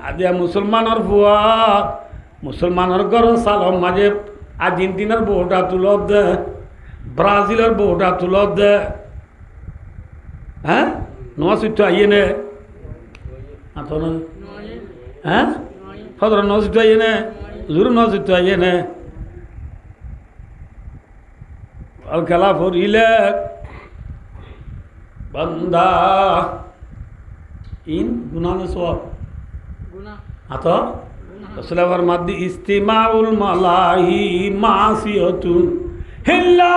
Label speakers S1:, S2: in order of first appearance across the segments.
S1: আদিয়া মুসলমানের ভুয়া মুসলমানের ঘর সালম মাঝে আর্জেন্টিনার বউটা তুলত দে, ব্রাজিলের বউটা তুলত দে। হ্যাঁ নোয়া সুইট আইয়ে নে হ্যাঁ সদর নোয়া সুইট আইয়ে নে জোর নোয়া সুইট আইয়ে নে আল খেলা ফরিলে বান্দা ইন গুনানে সওয়াব আতো রসুলের মাদ্দি ইস্তিমাউল মালাহি মাসিয়াতুন হিল্লা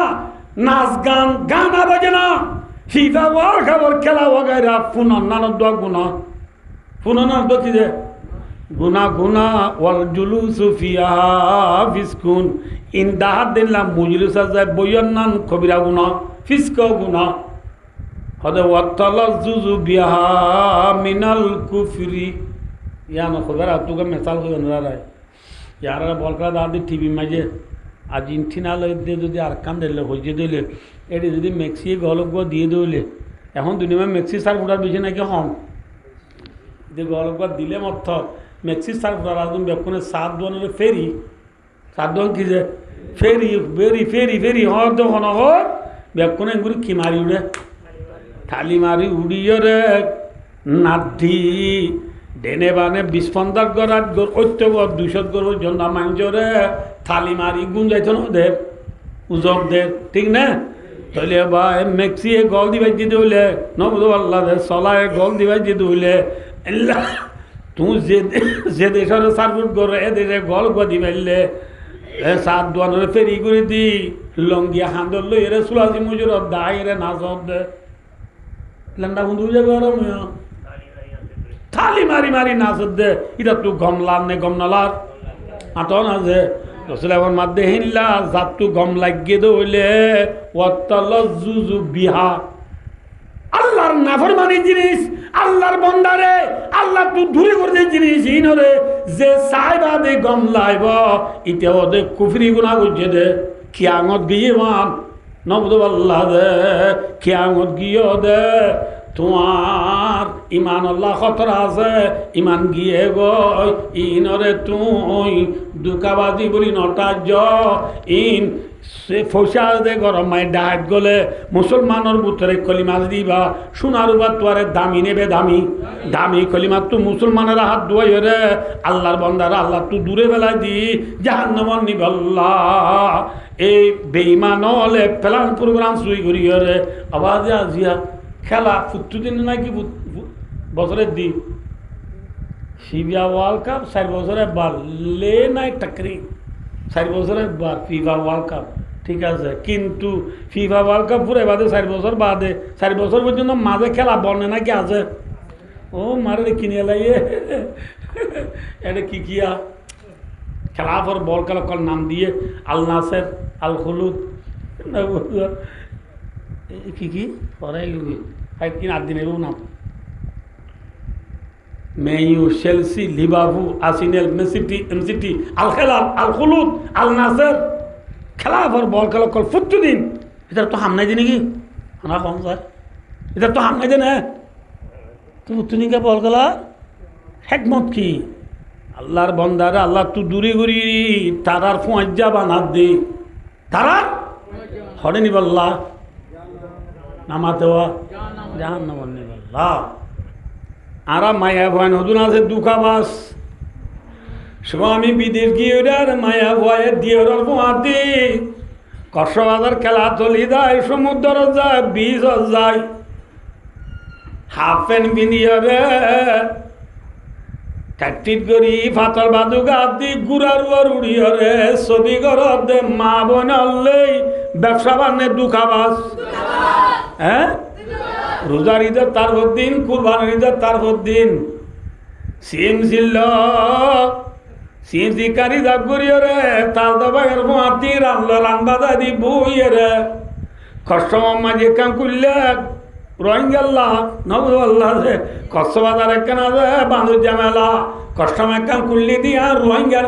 S1: নাচ গান গানা বাজনা ফিফা ওয়ার খবর খেলা ওগাইরা পুনন নানদ দোয়া গুনা পুনন দকি দে গুনা গুনা ওয়াল জুলুসু ফিহা ফিসকুন ইন দাহাদ দিনলা মুজলিসা যায় বয়ন্নান কবিরা গুনা ফিসক গুনা হদে ওয়াতালাজ্জুজু বিহা মিনাল কুফরি ইয়ানো খবর তুকে মেসাল হয়ে নরায় ইয়ারা বলকা দাদি টিভি মাঝে আর্জেন্টিনা লইতে যদি আর কান দিলে হইয়ে দিলে এটি যদি মেক্সি গলক দিয়ে দিলে এখন দুনিয়া মেক্সি সার ফুটার বেশি নাকি হন যদি গলক দিলে মত মেক্সি সার ফুটার একদম বেক্ষণে 7 দোয়ানের ফেরি 7 দোয়ান কি যে ফেরি বেরি ফেরি ফেরি হর যখন হর বেক্ষণে এগুলি কি মারি উড়ে থালি মারি উড়িয়ে রে নাড্ডি ডেনে বানে 20-50 গড় ঐত্যগর 200 গড় জন্য মাঞ্জরে থালি মারি গুণ যাইত না ওদের উজক দের ঠিক না তাহলে বা মেক্সি গল দিবাই দিতে হইলে নবদ আল্লাহ চলায় গল দিবাই দিতে হইলে তুই যে দেশের সার্ভিস করে এ দেশে গল গদি পাইলে 7 দোয়ানের ফেরি করে দি লঙ্গিয়া হাঁদর লই এরে সুলাসি মুজুর দায় এরে নাচ দে লেন্ডা বন্ধু যাবে আর থালি মারি মারি নাচ দে এটা তুই গমলার নে গমনালার আটো না যে রসুল এখন মাদ্দে হিল্লা জাতু গম লাগিয়ে দইলে ওয়াতালাজ্জুজু বিহা আল্লাহর নাফরমানি জিনিস আল্লাহর বন্দারে আল্লাহ তুই দূরে করে জিনিস ইনরে যে সাইবা দে গম লাইব ইতে ওদে কুফরি গুনাহ বুঝে দে কিয়ামত গিয়ে মান নবদ আল্লাহ দে কিয়ামত গিয়ে দে তোমার ইমান আল্লাহ খতরা আছে ইমান গিয়ে গই ইনরে তুই দুকাবাদি বলি নটা ইন সে ফসা দে গরম মাই ডাক গলে মুসলমানের বুতরে কলিমা দিবা সোনার উবা তোয়ারে দামি নেবে দামি দামি কলিমা তো মুসলমানের হাত ধোয়াই রে আল্লাহর বন্দারা আল্লাহ তুই দূরে বেলা দি জাহান্নামর নিবল্লা এই বেঈমান হলে প্ল্যান প্রোগ্রাম শুই করি রে আওয়াজে আজিয়া খেলা ফুটু দিন নাকি বছরের দিন ফিফা ওয়ার্ল্ড কাপ 4 বছরে বার লে নাই টাকরি 4 বছরে বার ফিফা ওয়ার্ল্ড কাপ ঠিক আছে কিন্তু ফিফা ওয়ার্ল্ড কাপ পুরো বাদে 4 বছর বাদে 4 বছর পর্যন্ত মাঝে খেলা বনে নাকি আছে ও মারে কিনে লাইয়ে এটা কি কিয়া খেলা পর বল খেলা কল নাম দিয়ে আল নাসের আল খুলুদ কি পরে কিন 8 দিন নাম মেইউ চেলসি লিভারপুল আর্সেনাল মেসিটি এমসিটি আল খেলাল আল খুলুদ আল নাসের খেলা পর বল খেলা কল ফুটু দিন এটা তো হামনাই দিন নাকি আমরা কম স্যার এটা তো হামনাই দেন হ্যাঁ তো ফুটু দিনকে বল খেলা হেকমত কি আল্লাহর বন্দারা আল্লাহ তু দূরে ঘুরি তারার ফুঁজা বানাত দে তারা হরে নিবাল্লা নামাতে জাহান্নাম নিবাল্লা আরা মায়া ভয় নতুন আছে দুঃখাবাস স্বামী বিদেশ গিয়ে আর মায়া ভয়ের দিয়ে পোয়াতি কষ্টবাজার খেলা চলি যায় সমুদ্র যায় বীজ যায় হাফ প্যান্ট পিনিয়ে কাটিট করি ফাতর বাদু গাত দি গুড়ার উড়িয়ে রে ছবি ঘরত দে মা বোন হলেই ব্যবসা বান্নে দুঃখাবাস হ্যাঁ রোজার ঈদের তার দিন কুরবানের ঈদের তার দিন সিম ছিল সিম শিকারি যাব করিয়ে রে তাল দবাইয়ের মাতি রান্না রান্না দি বইয়ে রে কষ্ট মাঝে কাম করলে রোহিঙ্গাল্লাহ নবুল্লাহ রে কষ্ট বাজার একখান আছে বাঁধুজা মেলা কষ্ট একখান করলি দিয়া রোহিঙ্গার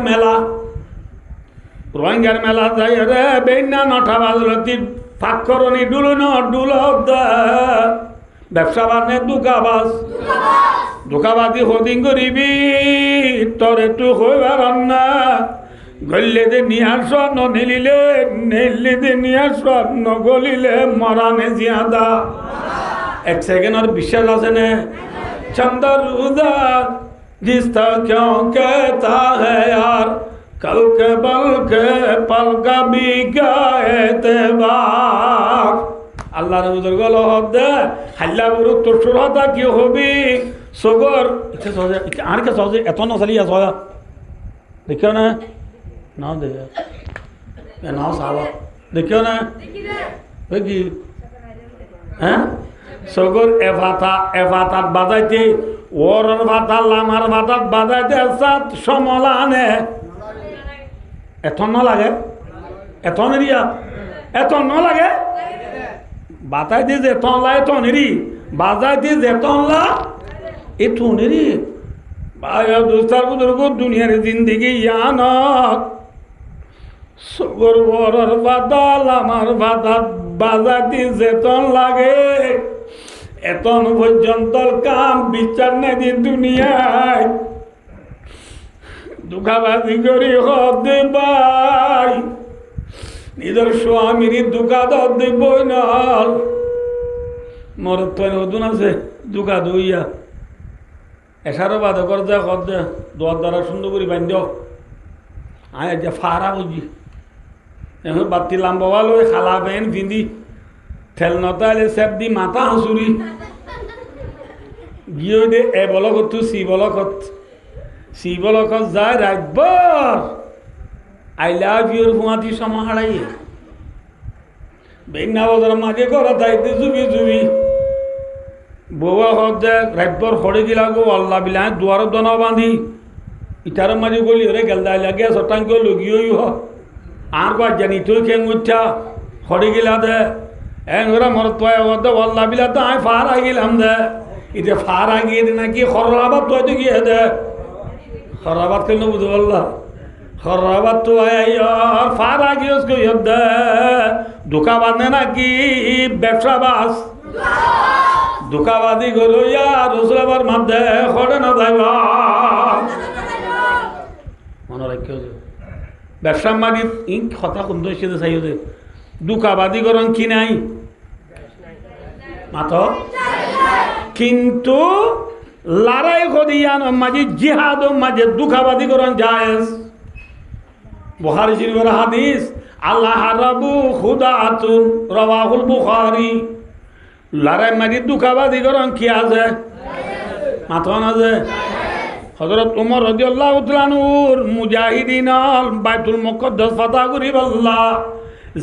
S1: মেলা যাই রে বেইনা 9টা বাজলতি ফাঁক করনি ডুলুন ডুল ব্যবসা বানে দুঃখাবাস দুঃখাবাদি হদিন করিবি তরে তু হইবার না গলিলে দে নিয়া স্বর্ণ নিলিলে নেলি দে নিয়া স্বর্ণ গলিলে মরানে জিয়াদা এক সেকেন্ডের বিশ্বাস আছে না চন্দর উদার जिसका क्यों कहता है यार कल के बल के पल का भी क्या एतबार আল্লাহর হুজুর গলো হদে হাল্লা বুরু তোর সুরতা কি হবি সগর ইচ্ছা সহজে আর কে সহজে এত না চালিয়া সয়া দেখিও না নাও দে এ নাও সাবা দেখিও না দেখি হ্যাঁ সগর এভাতা বাজাইতে ওরর ভাতা লামার ভাতা বাজাইতে সাত সমলানে এত ন লাগে এত নিরিয়া এত ন লাগে বাতাই দিয়ে যে তনলা এত নিরি বাজাই দিয়ে যে তনলা এত নিরি ভাই দোস্তার বুজুর্গ দুনিয়ার জিন্দিগি ইয়ানত সগর ওরর ভাতা লামার ভাতা বাজাই দিয়ে যে তন লাগে এতন পর্যন্ত কাম বিচার নেই দুনিয়ায় দুঃখাবাজি করি হদে ভাই নিজের স্বামীর দুঃখা দিব নল মোর তো নতুন আছে দুঃখা দইয়া এসারও বাদ কর দে কর দে দোয়ার দ্বারা সুন্দর করে বান্ধ আয় যে ফারা বুঝি এখন বাতি লাম্বা লই খালা বেন ভিন্দি ঠেল নতালে সেপ দি মাথা হাসুরি গিয়ে দে এ বলকত তু সি বলকত যায় রাতভর আই লাভ ইউর ফুয়াতি সময় হারাইয়ে বেগনা বজার মাঝে করা দায়িত্বে জুবি জুবি বউয়া হক দে রাতভর খড়ে গিলা গো আল্লাহ বিলা দুয়ার দনা বাঁধি ইটার মাঝে গলি ওরে গেলদা লাগে সটাঙ্গ লগিও হ আর কো জানি তুই কেন উঠা খড়ে গিলা দে এনরা মরত দে আল্লাহ বিলা তো আই ফার আগিলাম দে ইতে ফার আগিয়ে দে নাকি খরাবাত তো তো গিয়ে দে খরাবাত কেন বুঝো আল্লাহ খরাবাত তো আই আর ফার আগিয়ে উসকো দে ধোকাবাদ নাকি ব্যবসাবাস ধোকাবাদি গলো ইয়া রসুলাবার মধ্যে খড়ে না যাইবা মনে রাখিও যে ব্যবসা মানি ইন কথা কোন দইছে চাইও যে দুঃখাবাদী করন কি নাই মাত কিন্তু লড়াই করিয়ান মাঝে জিহাদ মাঝে দুঃখাবাদী করন জায়েজ বুখারী শরীফের হাদিস আল্লাহ রাবু খুদাতুন রাওয়াহুল বুখারী লড়াই মাঝে দুঃখাবাদী করন কি আছে মাত আছে হযরত ওমর রাদিয়াল্লাহু তাআলা নূর মুজাহিদিন বাইতুল মুকদ্দাস ফাতা করিবাল্লাহ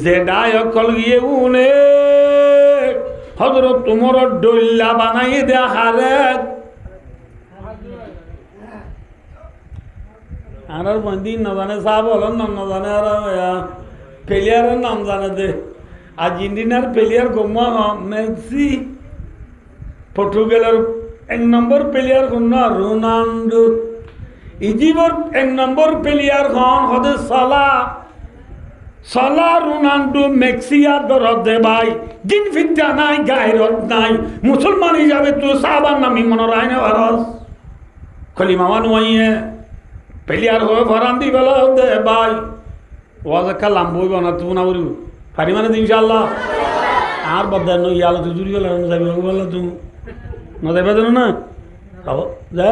S1: যে ডায়কল গিয়ে উনে হযরত ওমর ডল্লা বানাই দে হারে আর বন্দি না জানে সাহেব হলো নাম না জানে আর প্লেয়ারের নাম জানে দে আর্জেন্টিনার প্লেয়ার গোমা মেসি পর্তুগালের 1 নম্বর প্লেয়ার কোন রোনাল্ডো ইজিপ্টের 1 নম্বর প্লেয়ার কোন হদে সালা রোনাল্ডো মেক্সিয়া দরদ দে ভাই দিন ফিতা নাই গায়রত নাই মুসলমান হিসাবে তো সাহাবার নামি মনে রায় না ভারস কলিমা মানুয়ে প্লেয়ার হয়ে ফরান্দি বেলা দে ভাই ওয়াজ কালাম বই বানা তুই না বলু পারি মানে ইনশাআল্লাহ আর বদার নই আলো তুই জুরি গেল যাবি বল তুই না যাবে জানো না খাও যা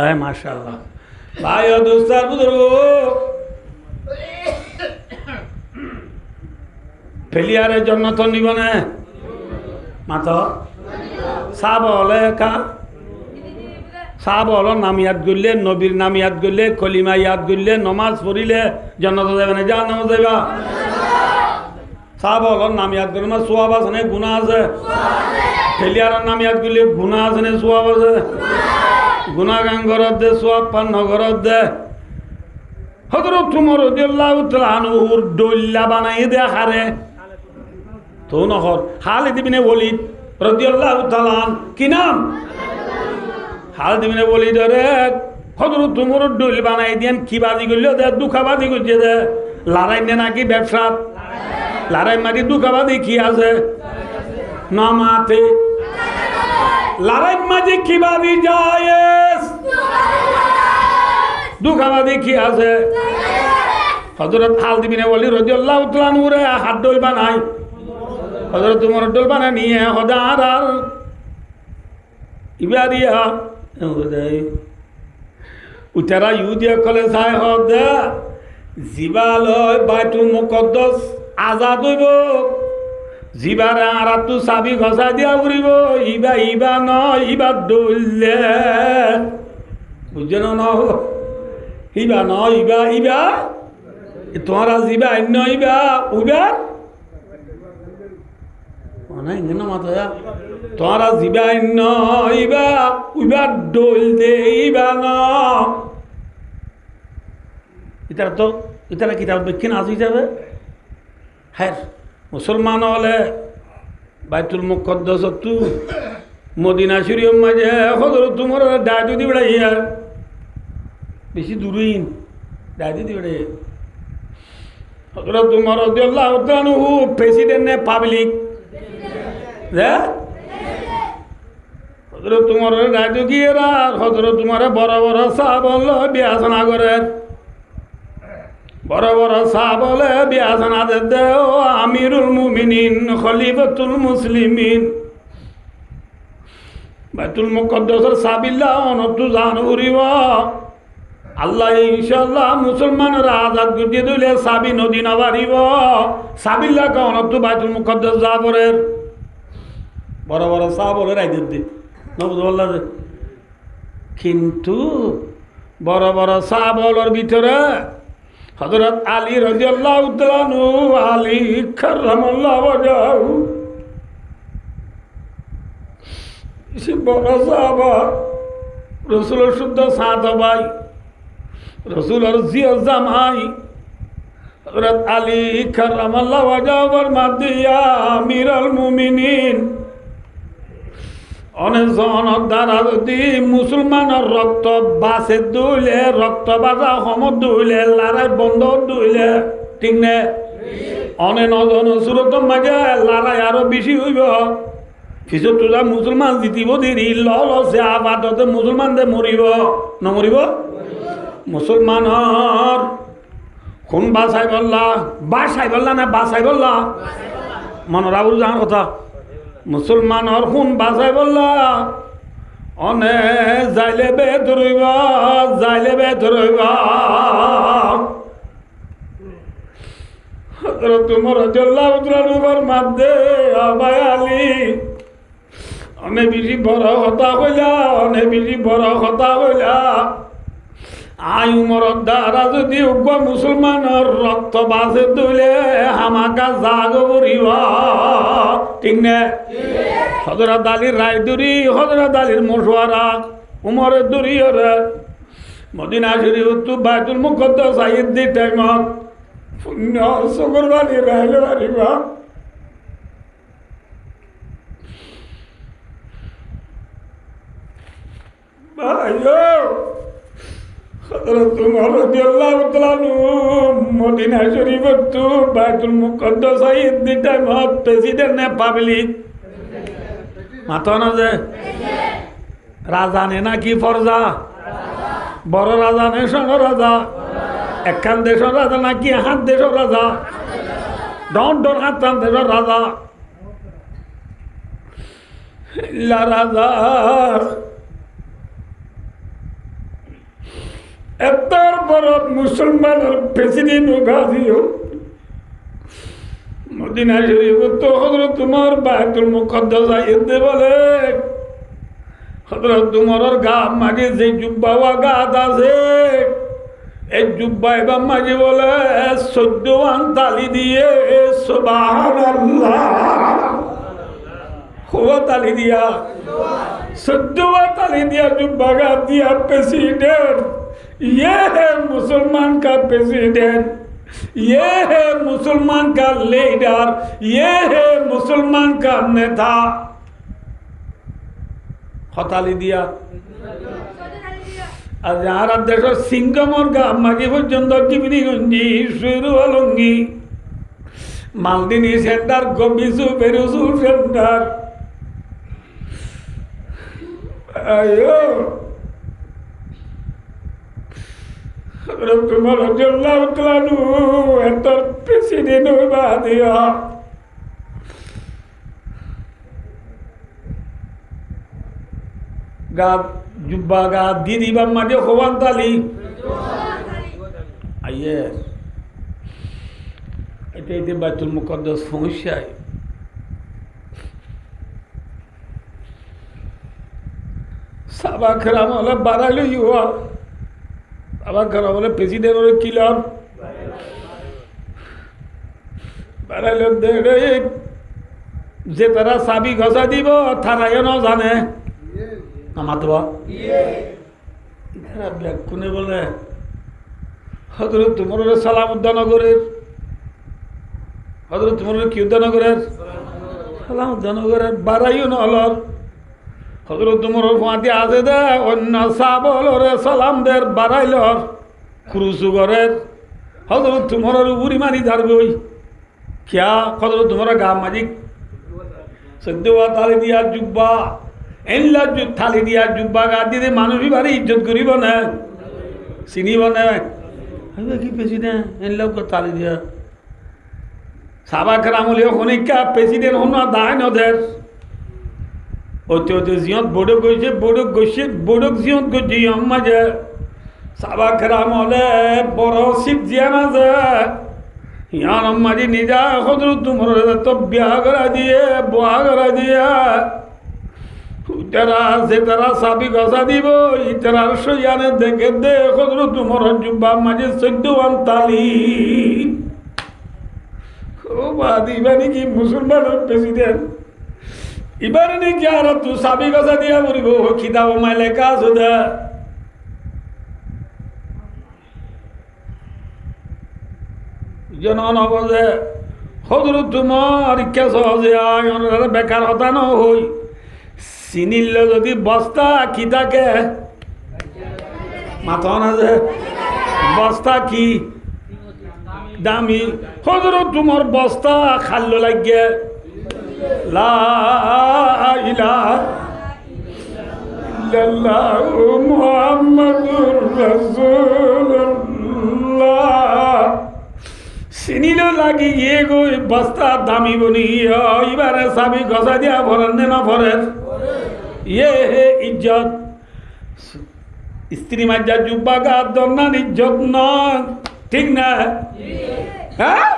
S1: আয় মাশাআল্লাহ ভাই ও দোস্তার বুজুর্গ প্লেয়ারের জন্য তো নিব না মাথা সাব হলে কা সাব হলো নাম ইয়াদ করলে নবীর নাম ইয়াদ করলে কলিমা ইয়াদ করলে নমাজ পড়িলে জান্নাত যাবে না যা নামাজ যাইবা সাব হলো নাম ইয়াদ করলে আমার সোয়াব আছে না গুনাহ আছে প্লেয়ারের নাম ইয়াদ করলে গুনাহ আছে না সোয়াব আছে গুনাহ গান ঘরত দে সোয়াব পান্ন ঘরত দে হযরত ওমর রাদিয়াল্লাহু তাআলা আনহুর ডল্লা বানাই দে হারে তো নহর খালিদ ইবনে ওয়ালিদ রাদিয়াল্লাহু তাআলা কি নাম খালিদ ইবনে ওয়ালিদ রে হযরত ওমর ডল বানাই দেন কি বাজি করল দে দুঃখাবাজি করছে দে লড়াই নে নাকি ব্যবসা লড়াই মাঝে দুঃখাবাজি কি আছে নামাতে লড়াই মাঝে কি বাজি জায়েজ দুঃখাবাদী কি আছে? হযরত খালিদ বিন ওয়ালিদ রাদিয়াল্লাহু তাআলা নূরে হাত ডল বানাই হযরত উমর ডল বানাই নিয়ে হদার আর ইবাদিয়া ওদাই উতারা ইহুদিয়া কলে যায় হদা জিবালয় বাইতুল মুকদ্দাস আজাদ হইব জিবারে আরাতু চাবি ঘষা দিয়া ঘুরিব ইবা ইবা ন ইবা দৌলে বুঝছেন ন ইবা ন ইবা ইবা তোমরা জিবা অন্য ইবা উবার না ইংরেজি মাথা তোমরা জিবা অন্য ইবা উবার দৌল দে ইবা ন ইতারা কিতাব বেক্ষিন আসি যাবে হ্যাঁ মুসলমান হলে বাইতুল মুকদ্দাস তু মদিনা শরীফ মাঝে হযরত উমর দায়িত্ব দি বেড়াইয়া বেশি দূরইন দায়িত্ব দি বেড়াইয়া হযরত উমর রাদিয়াল্লাহু তাআলা আনহু প্রেসিডেন্ট নে পাবলিক হযরত উমরের দায়িত্ব গিয়েরা হযরত উমরে বড় বড় সাহাবা বিয়াসনা করেন বড় বড় সাহাবলে বিয়াসানা দে ও আমিরুল মুমিনিন খলিফাতুল মুসলিমিন বাইতুল মুকদ্দাসের সাবিল্লাহ অনতু জান উরিব আল্লাহ ইনশাআল্লাহ মুসলমানরা আজাদ করে দিলে সাবি নদী না বাড়িব সাবিল্লাহ কা অনতু বাইতুল মুকদ্দাস যাবরের বড় বড় সাহাবলে রাইদের দি নবুল্লাহ কিন্তু বড় বড় সাহাবলের ভিতরে হযরত আলী রাদিয়াল্লাহু তাআলা আনহু আলী কাররামাল্লাহু ওয়াজহু সে বড় সাহাবা রাসূলের শুদ্ধ সাহাবা ভাই রাসূলের জিয়া জামাই হযরত আলী কাররামাল্লাহু ওয়াজহুর মাদিয়া আমিরুল মুমিনিন অনেকজন দ্বারা যদি মুসলমানের রক্ত বাসে দুইলে রক্ত বাজা সমত দুইলে লড়াই বন্ধ দুইলে ঠিক নে অনে নজন সুরত মাঝে লড়াই আরো বেশি হইব পিছত তোরা মুসলমান জিতিব দেরি লসে আবাদতে মুসলমানদের মরিব নমরিব মুসলমানের কোন বাসাই বললা না বাসাই বললা মনের আবুল জানার কথা মুসলমানের খুন বাঁচাই বললা অনে যাইলে বেতরইব তোমার জল্লাউদ্রানুবার মাধ্যে আবাই আলী অনে বেশি বড় কথা হইলা আই উমর দ্বারা যদি উগ্র মুসলমানের রক্ত বাসে তুলে হামাকা জাগ বুড়িব ঠিক না হযরত আলীর রায় দুরি হযরত আলীর মশওয়ারা উমরের দুরি ওরে মদিনা শরীফ তো বাইতুল মুকদ্দাস আইদ দি টাইমত পুণ্য শুকরবানি রাইলে পারিবা ভাইও হযরত উমর রাদিয়াল্লাহু তাআলা মদিনা শরীফ তো বাইতুল মুকদ্দাস আইদ দি টাইমত প্রেসিডেন্ট নে পাবলিক মাথা না যে রাজা নে নাকি ফরজা বড় রাজা নে সঙ্গ রাজা একখান দেশের রাজা নাকি হাত দেশের রাজা ডন হাতান দেশের রাজা রাজা এতর বড় মুসলমানের প্রেসিডেন্ট গাজিও মদিনা শরীফ তো হযরত উমর বাইতুল মুকদ্দাস আইতে বলে হযরত উমরের গা মাঝে যে জুব্বা গাদ আছে এই জুব্বা এবং মাঝে বলে 14 তালি দিয়ে সুবহানাল্লাহ হুয়া তালি দিয়া 14 তালি দিয়া জুব্বা গাদ দিয়া প্রেসিডেন্ট ये है मुसलमान का प्रेसिडेंट ये है मुसलमान का लीडर ये है मुसलमान का नेता हताली दिया আর যারা দেশের সিঙ্গমর গা মাঝে পর্যন্ত কিমিনিগঞ্জি শুরু অলঙ্গি মালদিনী সেন্টার গবিসু বেরুসু সেন্টার আয়ো তোমার এত প্রেসিডেন্ট হইবা দিয়া গা জুব্বা গা দিয়ে দিবা মাঝে হওয়ান তালি আইয়ে এটা এতে বাইতুল মুকদ্দাস সমস্যায় সাবা খেরাম হলে বাড়াইলো ইউয়া সাবা খেরাম হলে প্রেসিডেন্ট হলে কিলার বাড়াইলো যে তারা চাবি ঘষা দিব তারাই ন জানে মাতবা কোনে বলে হজরত তোমার সালাম উদ্দানগরের হজরত তোমার কি উদ্দানগরের সালাম উদ্দানগরের বাড়াইও নহলর হজরত তোমার ফাঁতি আছে দে অন্য সাবলরে সালাম দের বাড়াইলর ক্রুসুগরের হজরত তোমার উড়ি মারি ধারবই কিয়া হজরত তোমার গা মাজিক সদ্য তালি দিয়া জুব্বা এনলা থালি দিয়া জুব্বা গা দিয়ে মানুষই বাড়ি ইজ্জত করিব না চিনিব না কি প্রেসিডেন্ট এনলা তালি দিয়া সাবা খেরামলি শনিকা প্রেসিডেন্ট হন দায় নদের অতি জিয়ত বড়ক গৈছে বড়ক গৈছে বড়ক জিয়ত গৈছে মাঝে সাবা খেরাম হলে বড় শিব জিয়া মাঝে ইয়ান মাঝে নিজা সদর তোমার তো বিয়া করা দিয়ে বোয়া করা দিয়া তারা যে তারা চাবি গছা দিব ইতার সইয়ানে দেখে দে সদর তোমার জুব্বা মাঝে 14 তালি ও বাদ ইবা নাকি মুসলমানের প্রেসিডেন্ট এবার নাকি আর তুই চাবি গছা দিয়া পড়িব খিদাব মাইলে কাজ হদা জন হব যে সদর তোমার ইচ্ছা সহজে বেকার হতা নহই চিনিল যদি বস্তা কি থাকে মাথা না যে বস্তা কি দামি সদর তোমার বস্তা খাল্লো লাগে লা ইলাহা ইল্লাল্লাহু মুহাম্মাদুর রাসূলুল্লাহ চিনিল লাগি গিয়ে গই বস্তা দামি বনি এবারে চাবি গছা দিয়া ভরেন নে না ভরেন ইয়ে হে ইজ্জত স্ত্রী মাজ্জা জুব্বা গা দন্নান ইজ্জত নয় ঠিক না হ্যাঁ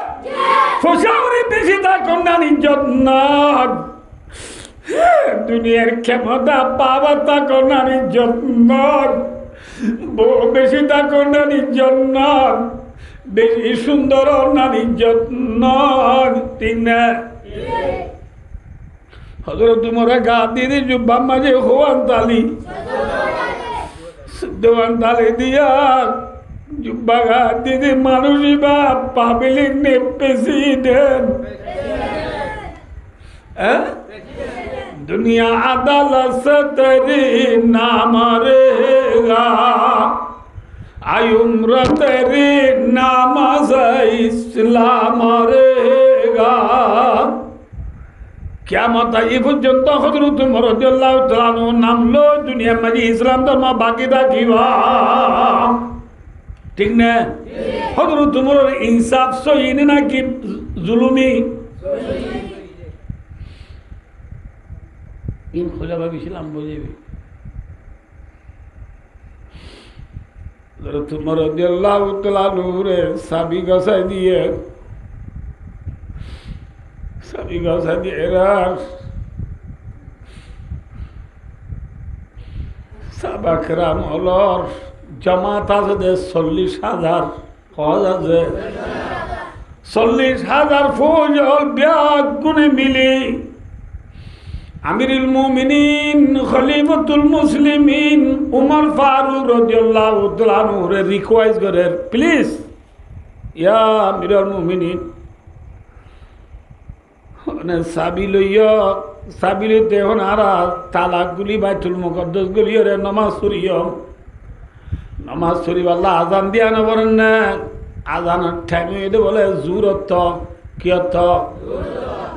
S1: ফসাউরি বেশি তা কন্যান ইজ্জত নয় দুনিয়ার ক্ষমতা পাওয়া তা কন্যান ইজ্জত নয় বেশি তা কন্যান ইজ্জত নয় বেশি সুন্দর নারী যত্ন ঠিক না হজরত তোমারা গা দিয়ে জুব্বা মাঝে হওয়ান তালি দেওয়ান তালি দিয়া জুব্বা গা দিয়ে মানুষই বা পাবলিক নে প্রেসিডেন্ট দুনিয়া আদালত সে তেরি নাম রেগা आयुम्र तेरी नामाज इस्लाम रेगा क्या मत ये পর্যন্ত হযরত উমর রাদিয়াল্লাহু তাআলা নামলো দুনিয়া মাঝে ইসলাম ধর্ম বাকি থাকিবা ঠিক না হযরত উমরের ইনসাফ সহি নাকি জুলুমি ইন খোলা ভাবিছিলাম বুঝিবি তোমার রাদিয়াল্লাহু তাআলা নূরে চাবি গছাই দিয়ে সাবা কেরাম হলর জামাত আছে 40,000 কজ আছে 40,000 ফৌজ হল ব্যাগ গুনে মিলি আমিরুল মুমিনিন খলিফাতুল মুসলিমিন উমর ফারুক রাদিয়াল্লাহু তাআলা নুরে রিকোয়েস্ট করে প্লিজ ইয়া আমিরুল মুমিনিন মানে সাবি লইতে হন আরা তালাকগুলি বাইতুল মুকদ্দাস গুলি রে নামাজ শরীফ আল্লাহ আজান দিয়া না বলেন না আজানের টাইমে এটা বলে জুরত কি অর্থ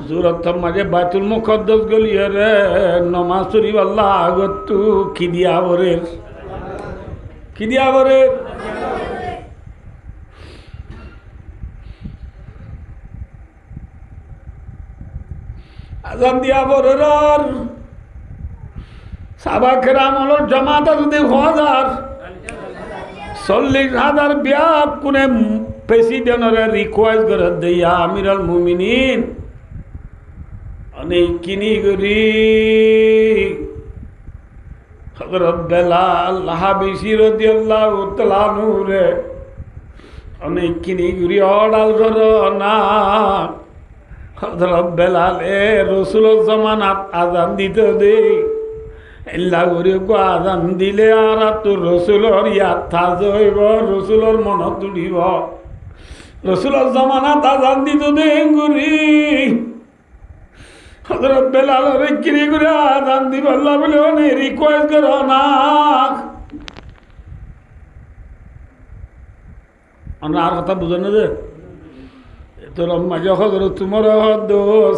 S1: জুরত মাঝে বাইতুল মুকদ্দাস গলি রে নমাজ শরীফ আল্লাহ আগত কি দিয়া বরে আজান দিয়া বরের সাহাবায়ে আমলের জামাত যদি 40,000 বিয়া কোনে প্রেসিডেন্টরে রিকোয়েস্ট করে দিয়া আমিরুল মুমিনিন অনেক কিনি করি হযরত বেলাল হাবশী রাদিয়াল্লাহু তাআলা নূরে অনেক কিনি করি অর্ডার করো না হযরত বেলাল রাসূলের জামানাত আযান দিতে দে এল্লা করে আযান দিলে আর তো রাসূলের ইয়াদ থাজইব রাসূলের মনত তুলিব রাসূলের জামানাত আযান দিতে দে গুরি হযরত বেলাল রে কিনি করে আযান দিব আল্লাহ বলে অনে রিকোয়েস্ট করো না আর কথা বুঝো না যে তোর মাঝে হজরত তোমার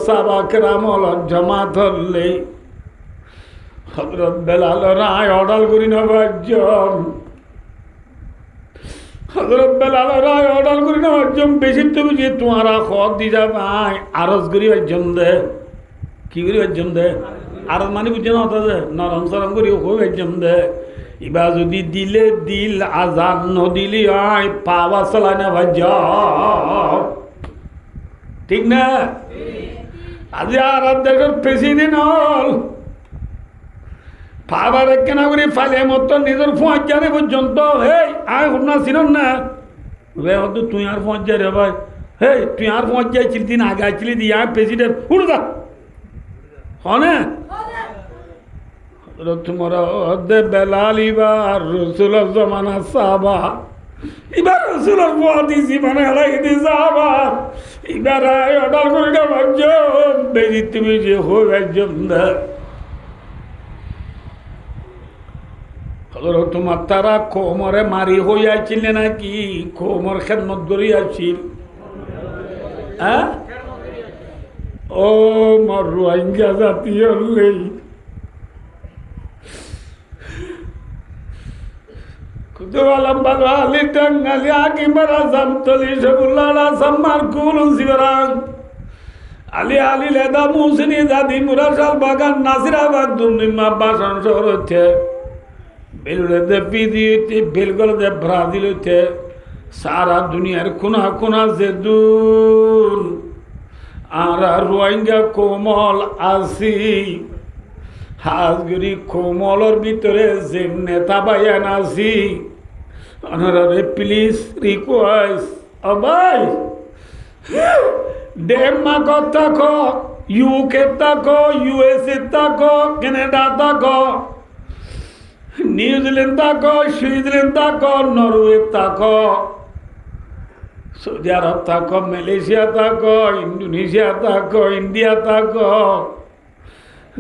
S1: সাহাবায়ে আমল জামাত হলে হযরত বেলাল রায় অর্ডার করি না বাজ্যম হযরত বেলাল রায় অর্ডার করি না বাজ্যম বেশি তুমি যে তোমারা খত দি যাবাই আরজ করি বাজ্যম দে কি করি বাজ্যম দে আর মানে বুঝছে না হতা যে নরম সরম করি হই বাজ্যম দে ইবা যদি দিলে দিল আজান নদিলি আয় পাওয়া চলা না বাজ্যম ঠিক না আজি আর দেশের প্রেসিডেন্ট হল পাবার কেনা করি ফাইলে মতো নিজের ফোঁয়ারে পর্যন্ত হে আয় শুনা ছিলেন না রে হতো তুই আর ফোঁয়া রে ভাই হে তুই আর ফোঁয়া ছিল দিন আগে আসছিলি দি আয় প্রেসিডেন্ট উড়ে যা হনে তোমার বেলাল ইবার রসুলের জমানা সাহাবা এবার রসুলের ফোঁয়া দিছি মানে হারাই দিছে আবার এবার অর্ডার করি না ভাবছ বেশি তুমি যে হয়ে একজন তোমার তারা কোমরে মারি হইয়াছিল নাকি কোমর খেদমত করিয়াছিল হ্যাঁ ও মর রোহিঙ্গা জাতীয় নেই কুতুবালাম বালি টাঙ্গালি আকি মারা জামতলি সবুল্লালা সাম্মার কুলুন সিবরাং আলি আলি লেদা মুসিনি দাদি মুরাশাল বাগান নাসিরাবাদ দুর্নিমা বাসন শহর হচ্ছে বেলুড়ে পিদিতে বেলগলতে ব্রাজিল হচ্ছে সারা দুনিয়ার কোনা কোনা যে দুন আর রোহিঙ্গা কোমল আসি হাজগুড়ি কোমলের ভিতরে যে নেতা বাইয়ান আছি অনারে প্লিজ রিকোয়েস্ট ভাই ডেনমার্ক থাকো ইউকে থাকো ইউএসএ থাকো কানাডা থাকো নিউজিল্যান্ড থাকো সুইজারল্যান্ড থাকো নরওয়ে থাকো সৌদি আরব থাকো মালয়েশিয়া থাকো ইন্দোনেশিয়া থাকো ইন্ডিয়া থাকো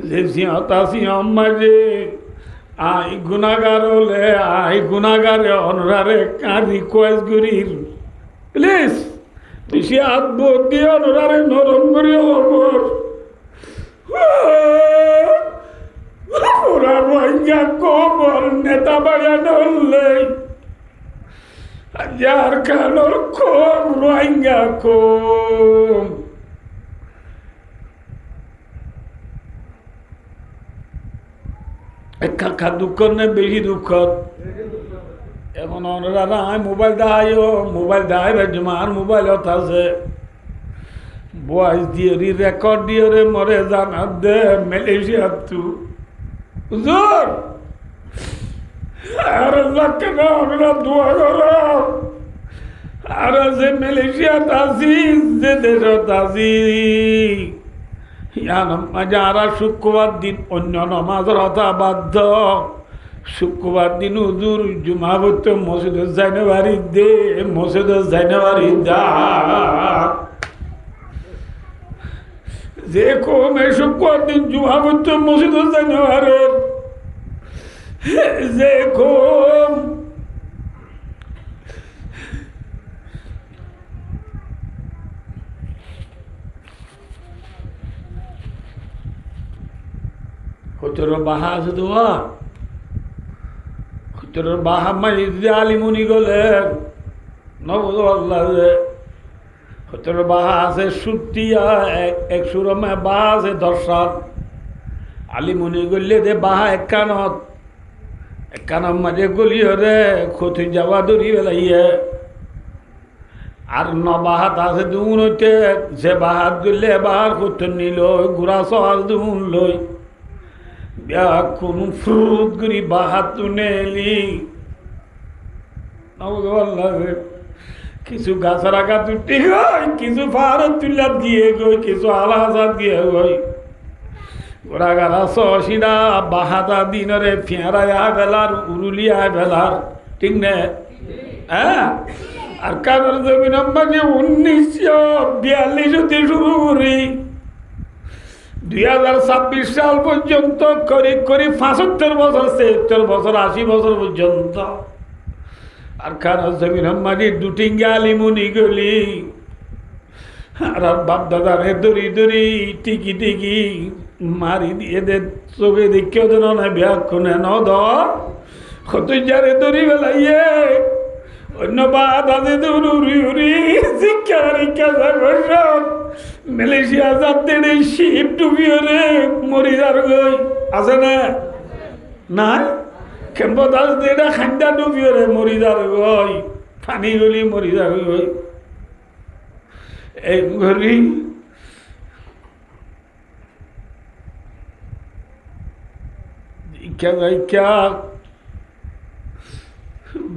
S1: যে সিংহতা সিংহ মাঝে আই গুণাগার হলে আই গুণাগারে অনরারে কার রিকোয়েস্ট করির প্লিজ বেশি হাত বোধ দিয়ে অনরারে নরম করি অমর ওরা রোহিঙ্গা কোমর নেতা বাগান হলে যার কানোর কম রোহিঙ্গা কম একা দুঃখ নেই বেশি দুঃখ এখন ওনারা নাই মোবাইল দেখাই জমার মোবাইল আছে বয়স দিয়ে রেকর্ড দিয়ে রে মরে জানা দে মালয়েশিয়া তু হুজুর আর কেন আমরা দোয়া করো আর যে মালয়েশিয়াত আছি যে দেশত আছি যারা শুক্রবার দিন অন্য নমাজের হতা বাধ্য শুক্রবার দিন হুজুর জুমা পড়তে মসজিদে যাইনে বাড়ি দে মসজিদে যাইনে বাড়ি দা যে কমে শুক্রবার দিন জুমা পড়তে মসজিদে যাইনে বাড়ি যে কম হতর বাহা আছে দোয়া হতর বাহা মাই আলিমুনি গলে নবদ আল্লাহ হতর বাহা আছে সুতিয়া এক সুরমে বাহা আছে দর্শন আলিমুনি গলিয়ে দে বাহা একানত মাঝে গলিয়ে রে ক্ষতি যাওয়া দৌড়ি বেলাইয়ে আর নবাহাত আছে দুন হইতে যে বাহাত গলে বাহার করতে নিল গুড়া সহাল দুন লই বিয়া কোন ফ্রুট গুড়ি বাহাত তুনে এলি কিছু গাছের আগা তুটি গই কিছু ফারত তুলা দিয়ে গই কিছু আলাদা দিয়ে গই ওরা গালা সসিডা বাহাতা দিনরে ফেঁড়াইয়া বেলার উরুলিয়া বেলার ঠিক না হ্যাঁ আর কাগজ জমিন আমাকে 1942 শুরু করি 2026 সাল পর্যন্ত করে 75 বছর 73 বছর 80 বছর পর্যন্ত আর কাগজ জমিন আমাকে দুটিঙ্গে আলিমুনি গলি আর বাপ দাদারে দড়ি দড়ি টিকি টিকি মারি দিয়ে দে চোখে দেখেও দেন না ব্যাগ কোনে ন কত যারে দড়ি বেলাইয়ে অন্য বাদ আছে উড়ি উড়ি শিক্ষা রিক্ষা সব মালয়েশিয়া যাতে শিপ ডুবিয়ে রে মরি যার গই আছে না না কেম্পত আছে এটা খান্দা ডুবিয়ে রে মরি যার গই পানি গলি মরি যার গই এই ঘড়ি ইচ্ছা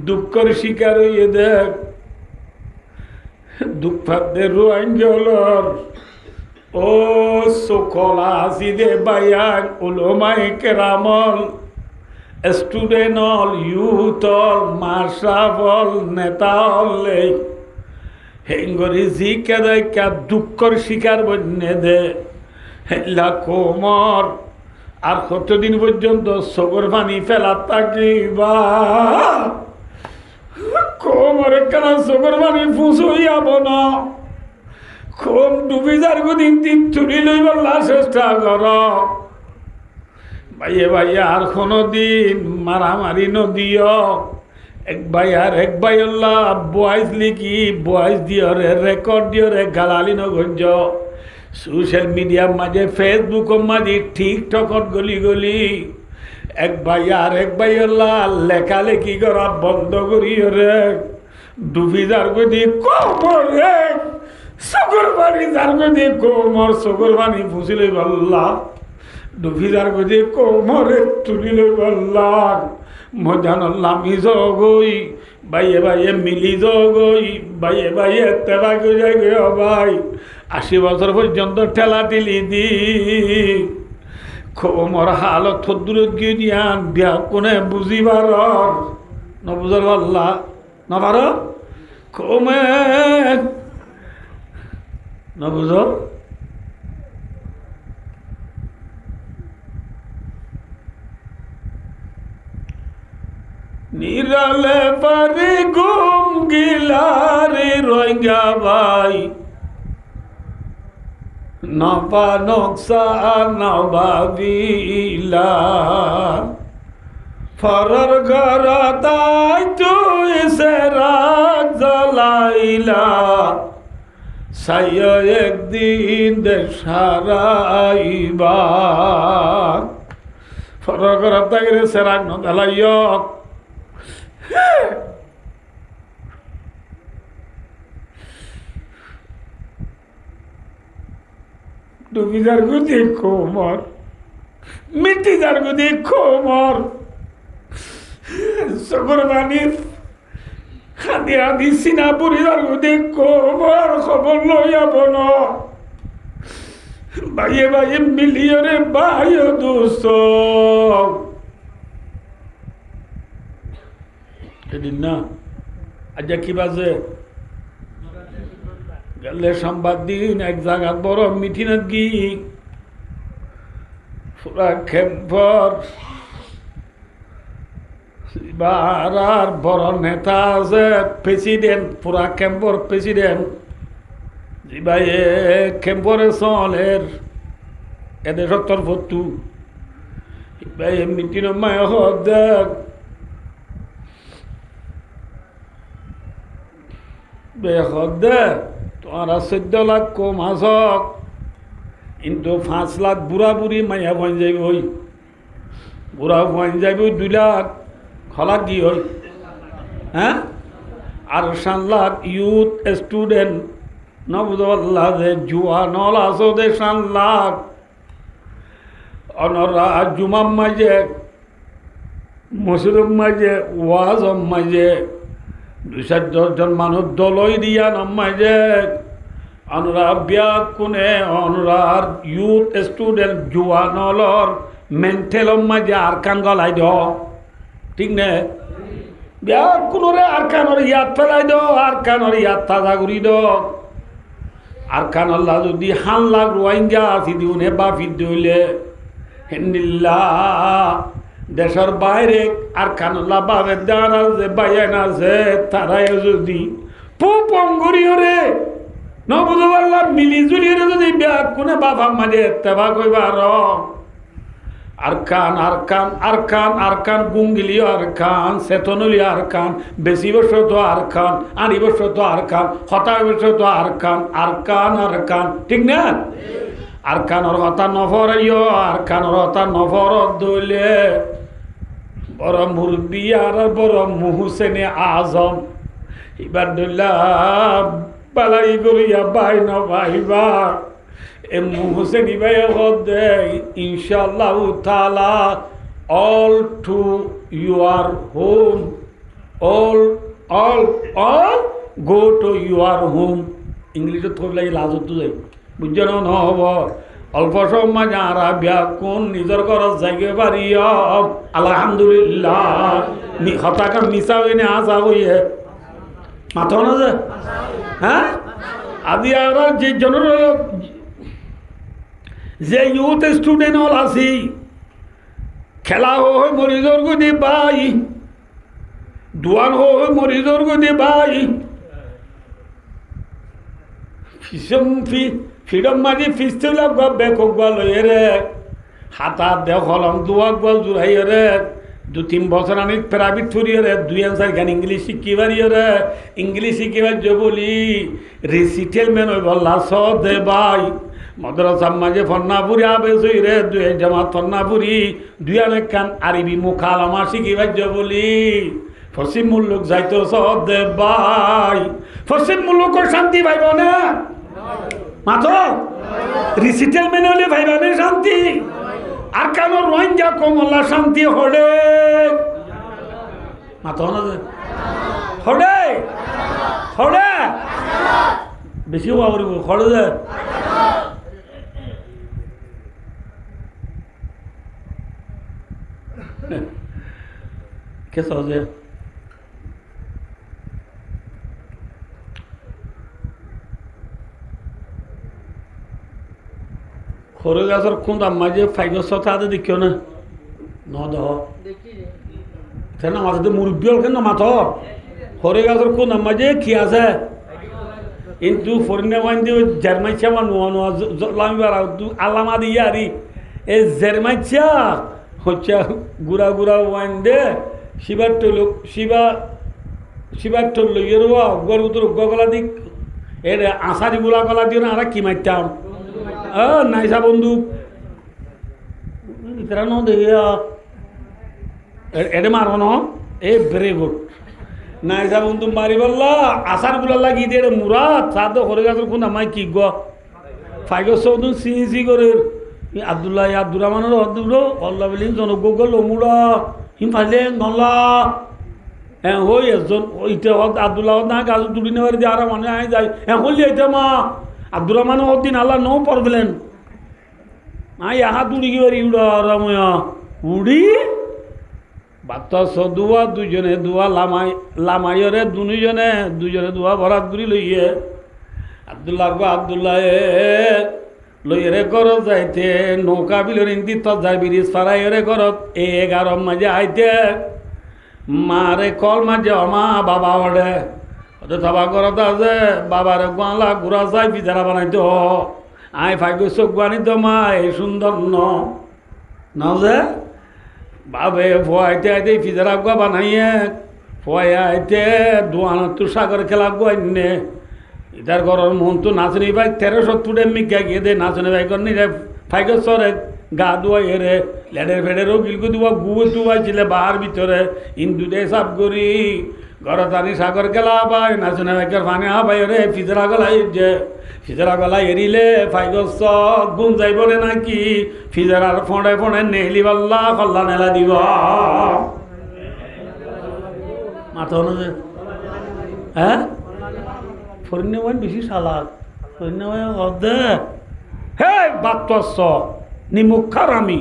S1: দুঃখের শিকার হইয়ে দেখ দুঃখাদের রোয়াঞ্জলর ও সকলা আসিদে বায়ান উলমায়ে কেরামল স্টুডেন্ট অল ইউথ অল মাশরাফ অল নেতা অল হেঙ্গরি জি কেদাইকা দুঃখর শিকার বন্যে দে হেল্লা কোমর আর কতদিন পর্যন্ত সগর পানি ফেলা থাকিবা কোমরে কেন সগর পানি ফুসইয়াব না কোম ডুবি যার দিন দিন তুলি লইবার চেষ্টা কর ভাইয়ে ভাইয়ে আর কোনো দিন মারামারি নদিও এক ভাই আর এক ভাই আল্লাহ বয়স লিখি বয়স দিও রে রেকর্ড দিও রে গালালি নগঞ্জ সোশ্যাল মিডিয়ার মাঝে ফেসবুকের মাঝে টিকটকত গলি গলি এক ভাই আর এক ভাই আল্লাহ লেখালেখি করা বন্ধ করি রে ডুবি যার গদি কোমর রে সগর পানি যার গদি কোমর সগর পানি ফুসিলে বল্লা ডুবি যার গদি কোমরে তুলিলে বল্লা মজানল্লাহ মিজ গই বাইয়ে বাইয়ে মিলি গই বাইয়ে বাইয়ে তেবা গই ভাই 80 বছর পর্যন্ত ঠেলা ঠেলি দি কোমর হালত থদূরত গিয়ে দিয়ান বিয়া কোনে বুঝিবার নবুঝার আল্লাহ নবার কমে নবুঝ নিরালে পারি গুম গিলারি রোহিঙ্গা ভাই নবা নকশা নবাবিলা ফরর ঘর তাই তুই সে রাত জ্বলাইলা সাইয় একদিন দেশারাইবা ফরর ঘর তাই রে সে রাত নজ্বালাইয় ডুবি যার গদি কোমর মিটি যার গদি কোমর সগর বাণীর হাদি হাদি সিনাপুরি যার গদি কোমর খবর লইয়াব ন বাইয়ে বাইয়ে মিলিয়রে বাইয় দোস্ত এদিন না আজ কি বাজে গেলে সংবাদ দিন এক জায়গা বড় মিটিংত গি পুরা খেম্পর আর বড় নেতা আছে প্রেসিডেন্ট পুরা ক্যাম্পর প্রেসিডেন্ট জি ভাই ক্যাম্পরে চলের এদের তরফতু ভাই মিটিং মায় দেখ বেহদে তোরা 14 লাখ কম আসক, কিন্তু 5 লাখ বুড়া বুড়ি মাইয়া বন যাইব, ওই বুড়া বন যাইব 2 লাখ খলা কি হই, হ্যাঁ? আর 7 লাখ ইউথ স্টুডেন্ট নবুদল্লাহ যে জুয়া নল আসো দে 7 লাখ অনরা জুমাম মাঝে মসজিদ মাঝে ওয়াজ মাঝে 210 জন মানুষ দলই দিয়া নমাঝে অনরা বিয়া কোনে অনরার ইউথ স্টুডেন্ট জুয়া নলর মেন্টেল মাঝে আর কান গলাই দ, ঠিক না? বিয়া কোনরে আর কানর ইয়াদ ফেলাই দ, আর কানর ইয়াদ তাজা করি দ, আর কান আল্লাহ যদি 7 লাখ রোহিঙ্গা আসি দিউনে বাফি দইলে হেন্দিল্লা দেশের বাইরে আর কানুল্লা বাবের দেওয়ার আছে বাইয়ান আছে, তারাই যদি পুপঙ্গরিয়রে নবুদুল্লাহ মিলিজুলিয়রে যদি ব্যাগ কোনে বাবা মাঝে তেবা কইবার আর কান আর কান আর কান আর কান গুঙ্গিলিও আর কান চেতনলি আর কান বেশি বছর তো আর কান 8 বছর তো আর কান 7 বছর তো আর কান আর কান, ঠিক না? আর কানর কথা নফরাইও, আর কানর কথা নফরত দইলে বড় মুরব্বী আর বড় মুহসেনে আজম এবার দইল্লা বালাই করিয়া বাই ন ভাইবা এ মুহসেনি ভাই দে ইনশাআল্লাহ তাআলা all to your home, all go to your home। ইংলিশে থইলে লাজত যাই বুঝছেন নহব, অল্প সময় যারা ব্যাকুণ নিজের ঘরত যাইতে পারি আলহামদুলিল্লাহ। হতাকা মিশা হইনে আসা হইয়ে মাথা না যে, হ্যাঁ? আজি আর যে জনের যে ইউথ স্টুডেন্ট হল আছি খেলা হয় মরিজর গুদি বাই, দোয়ান হয় মরিজর গুদি বাই, ফিডম মাঝি ফিস্তুলা বেকক লইয়ে রে হাতা দেও হলম দুয়াক বল জুড়াই রে 2-3 বছর আমি প্রাইভেট থুরিয়ে রে 2-4 গান ইংলিশ শিখিবার রে ইংলিশ শিখিবার যে বলি রিসিটেলমেন্ট হয়ে বললা স দে ভাই মাদ্রাসা মাঝে ফন্নাপুরি আবেসই রে 2 জামাত ফন্নাপুরি 2 অনেক কান আরবি মুখালামা শিখিবার যে বলি পশ্চিম মুল্লুক যাইতো স দে ভাই, পশ্চিম মুল্লুকের শান্তি পাইব না মাত্র রিসিটেলমেন্ট হলে ভাইবানে শান্তি, আর কেন রোহিঙ্গা কমলা শান্তি হলে মাত্র হলে হলে বেশি বাবরিব হলে যে কে সহজে সরে গাছের কোন মাঝে ফাইগর সাথে আদে দেখিও না নদহ না মাথাতে মুরব্বী হল কেন মাথ সরে গাছের কোন মাঝে কি আছে কিন্তু ফরিনে ওয়াইন দিয়ে জেরমাইছা বা নোয়া নোয়া লামিবার আলামা দিয়ে আরি এই জেরমাইছা হচ্ছে গুড়া গুড়া ওয়াইন দে শিবার টলুক শিবার টল ইয়ে গর উত্তর গলা দিক এর আষাঢ়ি গুলা গলা দিও না আর কি মারতাম নাইসা বন্ধু দেখিয়া এডে মারো ন এ ভেরি গুড নাইসা বন্ধু মারি বললা আসার গুলা লাগি দিয়ে মুরাদ সাদ করে গেছে কোন আমায় কি গ ফাইগর চৌধু সি করে আব্দুল্লাহ আব্দুর রহমানের অদ্দুল অল্লাহ বিলিং জনজ্ঞ গল মুড়া হিম ফাইলে নল্লা হ্যাঁ হই এজন ইটা আব্দুল্লাহ না গাছ তুলি নেবার দিয়ে আর মানে আই যায় হ্যাঁ হলি এটা মা আব্দুর রহমান ওদিন আল্লাহ নৌ পড়বেন আই আহা তুড়ি গিয়ে উড়া রময়া উড়ি বাত্তা সদুয়া দুজনে দুয়া লামাইরে দুজনে দুয়া ভরাত ঘুরি লইয়ে আব্দুল্লাহ লইরে ঘরত যাইতে নৌকা বিলের ইন্দি তত যাই ব্রিজ ফারাইরে ঘরত 11 মাঝে আইতে মারে কল মাঝে অমা বাবা ওড়ে থাবা ঘরত আছে বাবারে গোয়ালা ঘুরা যাই পিজারা বানাইতে আই ফাইগো চোখ বানিত মা এই সুন্দর ন যে বাবে ফোয়াইতে আইতে পিজারা গোয়া বানাইয়ে ফোয়া আইতে দোয়ান তো সাগর খেলা গোয়াইনে ইতার ঘরের মন তো নাচনি ভাই 1300 ফুটে মিকা গিয়ে দে নাচনি ভাই করনি রে ফাইগর সরে গা ধোয়াই রে লেডের ফেডেরও গিলকু দুয়া গুয়ে ধোয়াইছিলে বাহার ভিতরে ইন্দু দে সাপ করি ঘরে টানি সাগর গেলা ভাই নাচনি ভাইকের পানি ভাই রে ফিজরা গলাই যে ফিজরা গলা এরিলে ফাইগর সব গুম যাইব রে নাকি ফিজরার ফোঁড়ে ফোঁড়ে নেহলি বাল্লা কল্লা নেলা দিব মাথা হলো যে হ্যাঁ ফরিন্নবান বেশি সালাদ ফরিন্নবান দে হে বাত্তস নিমুখার আমি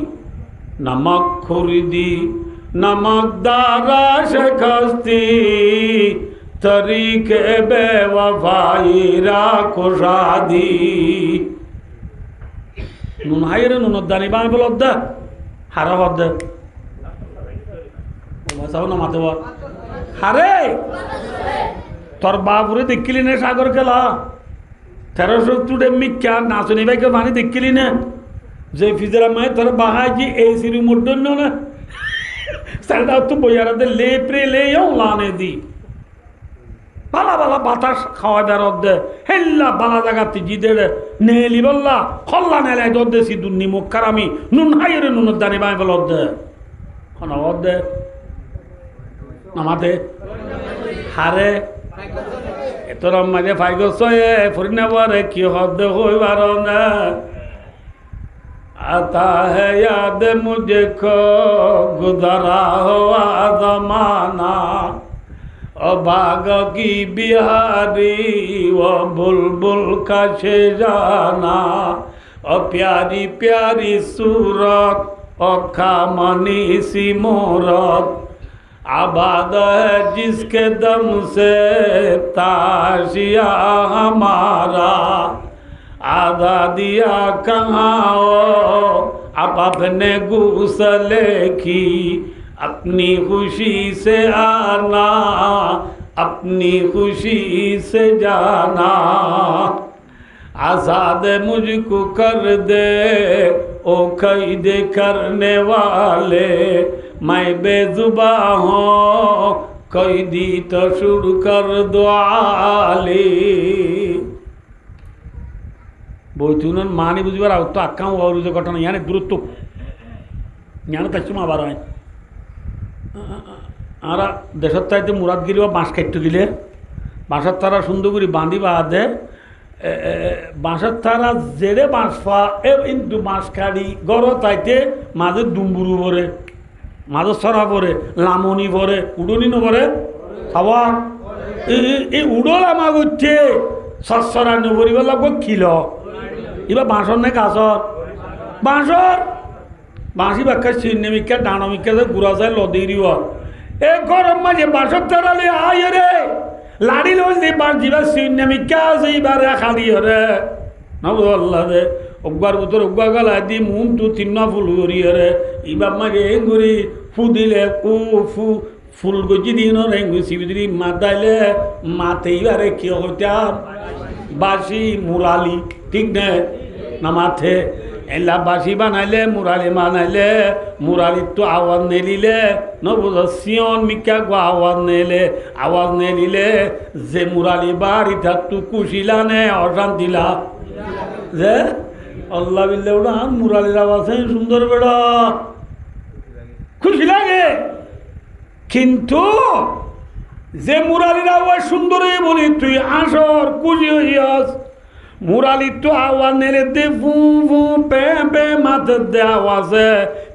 S1: নামক খরিদি নামক দ্বারা শেখাস্তি তরিকে বেওয়াফাইরা কোশাদি নুন হাইরে নুনত দানি বাই বলদ দে হারা হদ দে বাসাও না মাতে হারে তোর বাপুরে দেখিলি না সাগর খেলা 1300 ফুটে মিকা নাচনি ভাইকে পানি দেখিলি না যে ফিজরা মায় তোর বাহাজি এসি রিমোট জন্য না সাইডা তো বইয়ারাতে লেপ্রে লেও লানে দি বালা বালা বাতাস খাওয়া বেরোত দে হেল্লা বালা জায়গাতে জিদে নেলি বললা খল্লা নেলে দর দে সি দুন্নি মুখ কারামি নুন হাইরে নুনত দানি বাই বলদ দে খনা বদ দে নামাতে হারে এতর মাঝে ফাইগস ফুরিনা বারে কি হদ হইবার না आता है याद मुझको गुजरा हुआ जमाना और बाग की बिहारी वो बुलबुल का जाना और प्यारी प्यारी सूरत और खामनी सी मोरत आबाद है जिसके दम से ताशिया हमारा आधा दिया कहाँ हो अब अपने गूसले की अपनी खुशी से आना अपनी खुशी से जाना आज़ाद मुझको कर दे ओ कैद करने वाले मैं बेजुबा हूँ कैदी तो शुरू कर दो आली বইতুন মানি বুঝবার আউট আক্কাম ওরুজে ঘটনা ইয়ানে দূরত্ব ইয়ানে তাইছুম আবার হয় আর দেশের তাইতে মুরাদগিরি বা বাঁশ কাটতে দিলে বাঁশের তারা সুন্দর করে বাঁধি বাঁধে বাঁশের তারা জেরে বাঁশ পা কিন্তু বাঁশ কাড়ি গড় তাইতে মাঝে দুম্বুরু ভরে মাঝে সরা ভরে লামনি ভরে উডনি নভরে খাওয়া এই উডল আমাক উঠে সরা নভরিব লাগব খিল এবার বাঁশর নে গাছর বাঁশর বাঁশি ব্যাখ্যা চিহ্নিকা ডানমিকা গুড়া যায় লদিরিব এ গরম মাঝে বাঁশর তারালে আয় রে লাড়ি লই বাঁশ দিবা চিহ্নিকা আছে এবারে খালি হরে না বুঝল্লা দে অকবার উত্তর অকবার গলা দি মুম তু তিন্ন ফুল করি হরে এবার মাঝে ঘুরি ফু দিলে উ ফু ফুল গজি দিন রেঙ্গু শিবিদি মাতাইলে মাতে এবারে কি হইতাম বাসি মুরালি ঠিক না মাথে এলা বাসি বানাইলে মুরালি বানাইলে মুরালির তো আওয়াজ নেলিলে নবুঝ সিয়ন মিকা গো আওয়াজ নেলিলে যে মুরালি বাড়ি থাকতু কুশিলা নে অশান্তিলা যে আল্লাহ বিল্লে ওটা মুরালির আওয়াজ সুন্দর বেড়া খুশি লাগে কিন্তু যে মুরালির আওয়াজ সুন্দর বলি তুই আসর কুশি হইয়াস মুরালির তো আওয়াজ নেলে দে ফু ফু পে পে মাথে দে আওয়াজে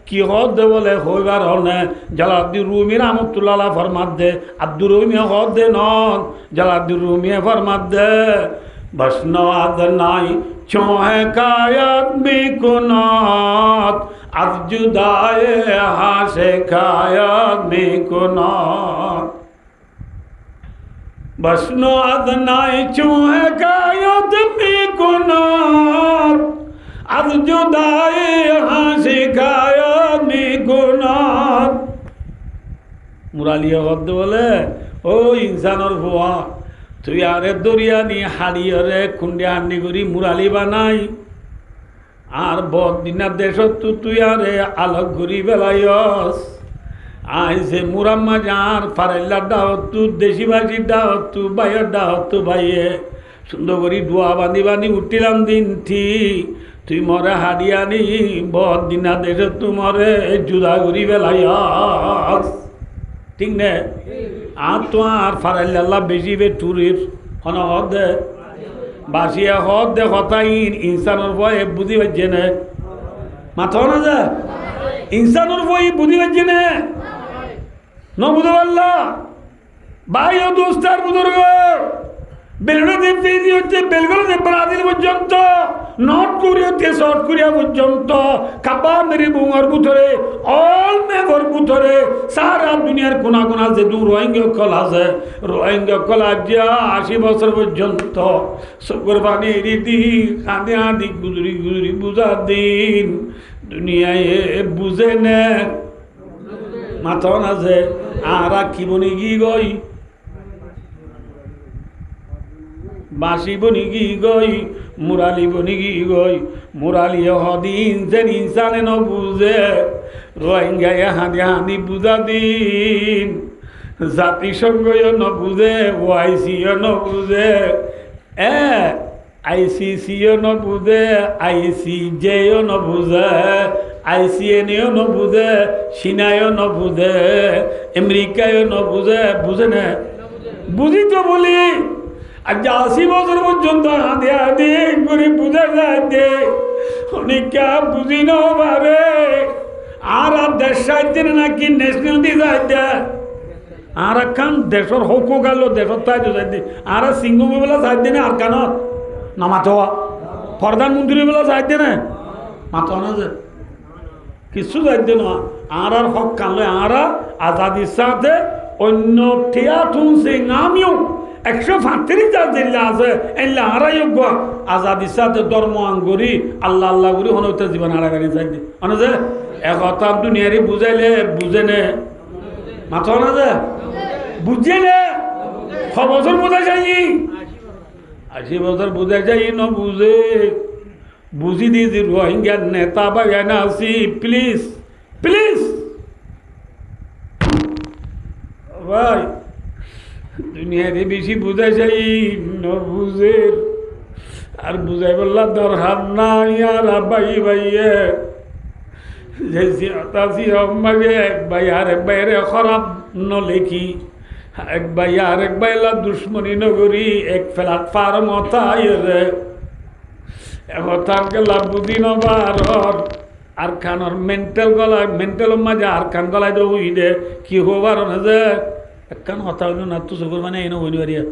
S1: কি হদ দে বলে হইবার হনে জালালউদ্দিন রুমি রহমতুল্লাহ ফরমাত দে আব্দুর রহিম হদ দে নন জালালউদ্দিন রুমি ফরমাত দে বসনওয়াদ নাই চোহে কায়াত বিকুনাত আজ জুদায়ে হাসে কায়াত বিকুনাত बसनो अदनाई चूहे कायत में गुनाह अब जुदाई यहाँ से कायत में गुनाह मुरालिया वक्त बोले ओ इंसान और हुआ तु यारे दरिया नी हाड़ी रे कुंडिया हांडी करी मुराली बनाई আর বদিনা দেশত তু ইয়ারে আলোক ঘুরি বেলায়স আইসে মুরাম্মা যার ফারেল্লার দাওয়াত তু দেশিবাসীর দাওয়াত তু ভাইয়ের দাওয়াত তু ভাইয়ে সুন্দর করি দোয়া বাঁধি বাঁধি উঠিলাম দিন তুই মরে হারিয়ানি বদ দিনা দেশে তুমরে জুদা করি বেলাইয়া ঠিক নে আর তো আর ফারাইল্লাহ বেশি বে টুরির হন দে বাসিয়া হদ দে হতাই ইনসানোর ভয়ে বুঝি পাচ্ছে না মাথা না যা ইনসানোর ভয়ে বুঝি পাচ্ছে না নবুদ আল্লাহ ভাই ও দোস্তার বুজুর্গ বেলুড়ে ফিজি হচ্ছে বেলগুড়ে ব্রাজিল পর্যন্ত নর্থ কোরিয়া থেকে সাউথ কোরিয়া পর্যন্ত কাবা মেরি বুঙর ভিতরে অল মেঘর ভিতরে সারা দুনিয়ার কোনা কোনা যে দু রোহিঙ্গা কল আছে রোহিঙ্গা কলা যা 80 বছর পর্যন্ত শুক্রবানি রীতি কাঁদে আদি গুজরি গুজরি বুঝা দিন দুনিয়ায় বুঝে নে মাথন আছে আর কি বনি কি গই বাসি বনি কি গই মুরালি বনি কি গই মুরালি হদিন যেন ইনসানে ন বুঝে রোহিঙ্গায় হাঁদি হাঁদি বুঝা দিন জাতিসংঘও ন বুঝে ওআইসিও ন বুঝে আইসিসিও ন বুঝে আইসিজেও ন বুঝে আইসিএনও ন বুঝে চীনায়ও ন বুঝে আমেরিকায়ও ন বুঝে বুঝে না বুঝি তো বলি আর 80 বছর পর্যন্ত হাতে হাতে করে বুঝে যায় অনেকটা বুঝি না পারে আর দেশ সাহায্য নাকি ন্যাশনাল দিয়ে যায় আর খান দেশের হকু গেল দেশের তাই যাইতে আর সিংহ বেলা সাহায্য না আর কানত না মাথা প্রধানমন্ত্রী বেলা সাহায্য না মাথা না যে কিছু যাইতে না আর হক কানলে আর আজাদির সাথে অন্য ঠিয়া থুনছে আমিও 135 যার জেলা আছে এলা হারা যোগ্য আজাদির সাথে ধর্ম আঙ্গুরি আল্লাহ আল্লাহ করি হনতে জীবন হারাগানি চাই দি মানে যে একতা দুনিয়ারি বুঝাইলে বুঝে নে মাথা না যে বুঝে নে 6 বছর বোঝা যাই 80 বছর বোঝা যাই ন বুঝে বুঝি দিয়েছি রোহিঙ্গার নেতা বা না আসি প্লিজ প্লিজ ভাই দুনিয়াতে বেশি বুঝাই যাই ন বুঝে আর বুঝাই বললা দরকার নাই আর ভাই ভাইয়ে যে আমাকে এক ভাই আর এক ভাইয়ের খারাপ ন লেখি এক ভাই আর এক ভাইলা দুশ্মনী নগরী এক ফেলাট পার মতাই রে এবার লাভ বুঝি নবার আর খানোর মেন্টাল গলায় মেন্টাল মাঝে আর খান গলায় তো হই দে কি হবার না যে একখান হতা হইল না তো চকুর মানে এই নই বাড়িয়া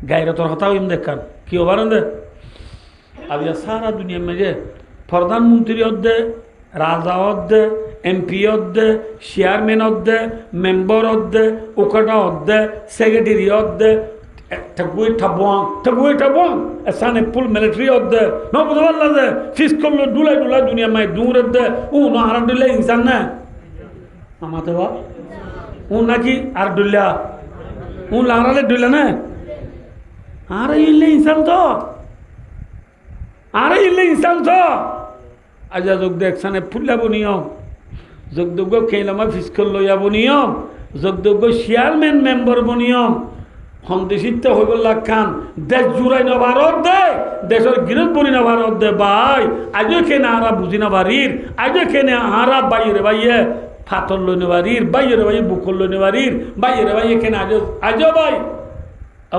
S1: গাইরে তোর হতা হইম দেখান কি হবার দে আর সারা দুনিয়ার মাঝে প্রধানমন্ত্রী অধ্যে রাজা অধ্যে এমপি অধ্যে চেয়ারম্যান অধ্যে মেম্বার অধ্যে ওকাটা অধ্যে সেক্রেটারি অধ্যে Tagui tabong, asane full military of the no budalla the fiscal dula dunia mai dur the no haradule insan na amatewa naki ardulla larale dulla na ara ille insan to aja jog deksane fulla buniyo jog dogo kelama fiscal loya buniyo jog dogo chairman member buniyo সন্দেশিতে হইব খান দেশ জুড়াই না ভারত দে দেশের গিরত বনি না ভারত দে ভাই আজও কেনে আরা বুঝি না বাড়ির আজও কেনে আরা বাইরে বাইয়ে ফাতর লইনে বাড়ির বাইরে বাইয়ে বুকল লইনে বাড়ির বাইরে বাইয়ে কেনে আজও ভাই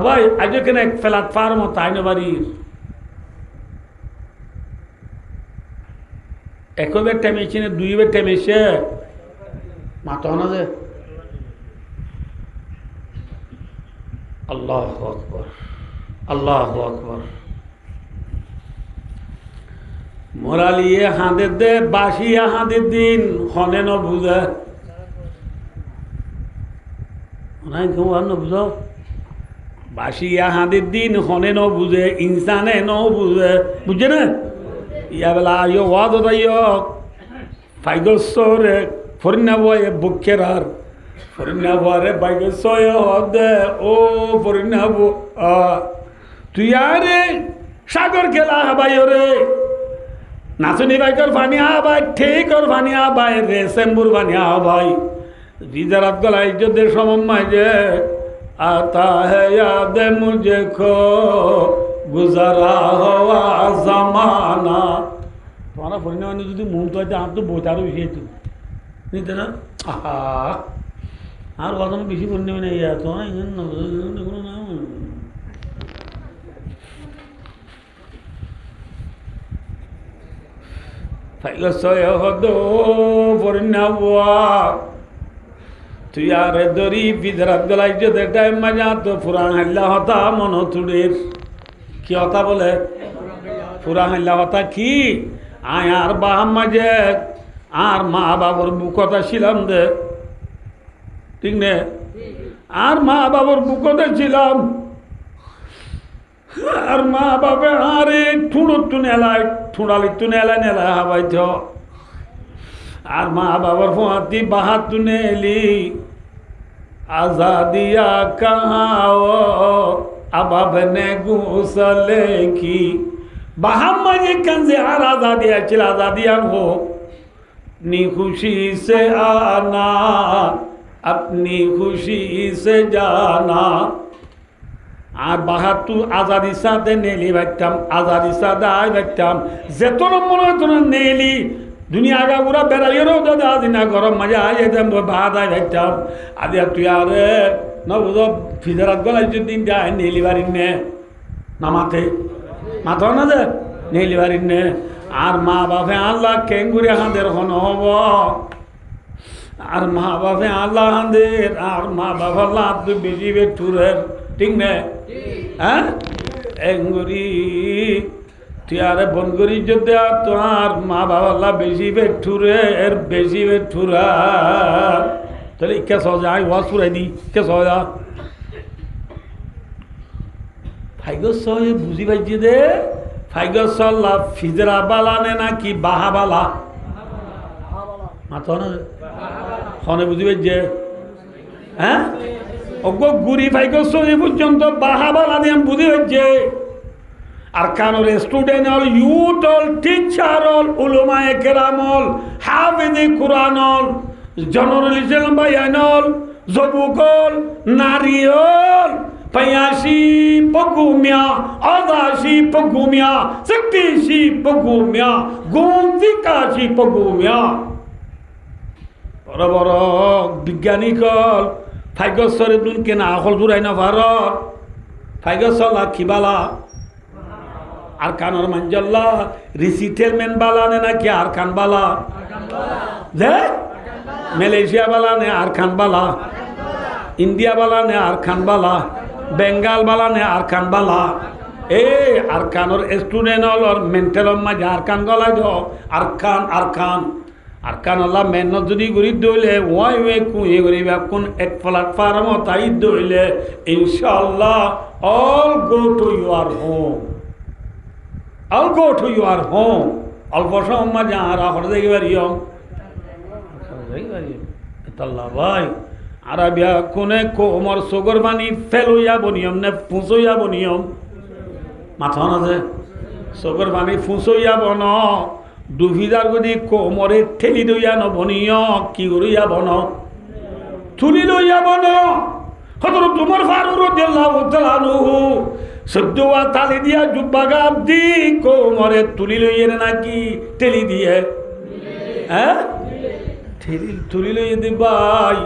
S1: ভাই আজও কেনে এক ফেলাট পার মতো আইনে বাড়ির একবার টেমেছি না দুইবার টেমেছে মাথা না যে আল্লাহু আকবার আল্লাহু আকবার মোরালিয়ে হাঁদের দে বাসিয়া হাঁদের দিন হনে ন বুঝে নাই কেউ আর ন বুঝো বাসিয়া হাঁদের দিন হনে ন বুঝে ইনসানে ন বুঝে বুঝছে না ইয়া বেলা আইও ওয়াদ দাইও ফাইগসরে ফরিনা বয়ে বুকের আর ফরিনাবারে বাইকে সয় দে ও ফরিনাবু তুই আরে সাগর খেলা হাবাই রে নাচনি বাইকর ফানি হাবাই ঠিকর ফানি হাবাই রে সেম্বুর ফানি হাবাই বিজারাত গলাই যদি সমম্মাই যে আতা হে ইয়াদ মুঝে খো গুজারা হওয়া জামানা তোমরা পরিণাম যদি মন তো আছে আমার তো বোঝারও বেশি হতো নিতে না আহা আর কথা বেশি পরিণাম নেই তোমার কোনো না তুই আর দরি বিধরাত গলাই যদি টাইম মাজা তো পুরান হাল্লা হতা মন তুড়ের কি হতা বলে পুরান হাল্লা হতা কি আয় আর বাহাম মাঝে আর মা বাবার বুকতা ছিলাম দে ঠিক নে আর মা বাবার বুকতে ছিলাম আর মা বাবা আরে ঠুঁড়ো টুনেলায় ঠুঁড়ালি টুনেলায় নেলায় হাবাইছ আর মা বাবার ফোঁয়াতি বাহাত টুনে এলি আজাদিয়া কাহাও আবাবনে গুসলে কি বাহাম মাঝে কানজে আর আজাদিয়া ছিল আজাদিয়ান হো नी खुशी से आना अपनी खुशी से जाना আর বাহাতু আজাদি সাথে নেলি বাইতাম আজাদি সাথে আয় বাইতাম যেত নম্বর নেলি দুনিয়া আগা পুরা বেড়াইয়েরও যদি আজি না গরম মজা আয় যেতাম ভাত আয় বাইতাম আদি তুই আরে না বুঝো ফিজারাত গলাই যদি যায় নেলি বাড়ির নে না মাথা না যে নেলি বাড়ির নে আর মা বাপে আল্লাহ কেঙ্গুরি হাঁদের হন হব আর মা বাপে আল্লাহ হাঁদের আর মা বাবা আল্লাহ তুই বেশি বেঠুরের ঠিক নে হ্যাঁ এঙ্গুরি তুই আরে বনগুরি যদি তোমার মা বাবা আল্লাহ বেশি বেঠুরের বেশি বেঠুরা তাহলে কে সহজা আমি ওয়াজ পুরাই দি কে সহজা ভাইগো সহজে বুঝি পাইছি দে ফাইগসল্লা ফিজরা বালানে নাকি বাহা বালা মাথা না ফোনে বুঝিবে যে হ্যাঁ অজ্ঞ গুড়ি ফাইগস এই পর্যন্ত বাহা বালা দিয়ে বুঝিবে যে আর কানোর স্টুডেন্ট হল ইউথ হল টিচার হল উলুমায়ে কেরাম হল হাফিজি কুরআন হল জনরল ইসলাম বায়ান হল যুবক হল নারী হল Payashi pagumya, adashi pagumya, saktishi pagumya, gomtikashi pagumya. Boro boro bigyani kol, faigosore dun kena akol durai na varor, faigosola kibala, arkanor manjalla, resettlement bala ne na ki arkan bala, de Malaysia bala ne arkan bala, India bala ne arkan bala. Bengal বালা নে আরকান বালা এ আরকানোর student হল mental মাঝে আরকান গলাই দ আরকান আরকান আরকান আল্লাহ মেহনত যদি করি দইলে Y way কুয়ে করিবা কোন এক প্ল্যাটফর্ম তাই দইলে ইনশাআল্লাহ all go to your home all go to your home অল্প সময় মাঝে আর আখর দেখি পারিম আল্লাহ ভাই আরবিয়া কোনে কোমর সগর বানি ফেলইয়া বনিয়ম নে ফুঁসইয়া বনিয়ম মাথা না যে সগর বানি ফুঁসইয়া বন দুভিদার গদি কোমরে ঠেলি দইয়া ন বনিয় কি করিয়া বন তুলি লইয়া বন হযরত উমর ফারুক রাদিয়াল্লাহু তাআলা আনহু সদ্দুয়া তালি দিয়া জুব্বাগা দি কোমরে তুলি লইয়ে নাকি ঠেলি দিয়ে হ্যাঁ ঠেলি তুলি লইয়ে দি ভাই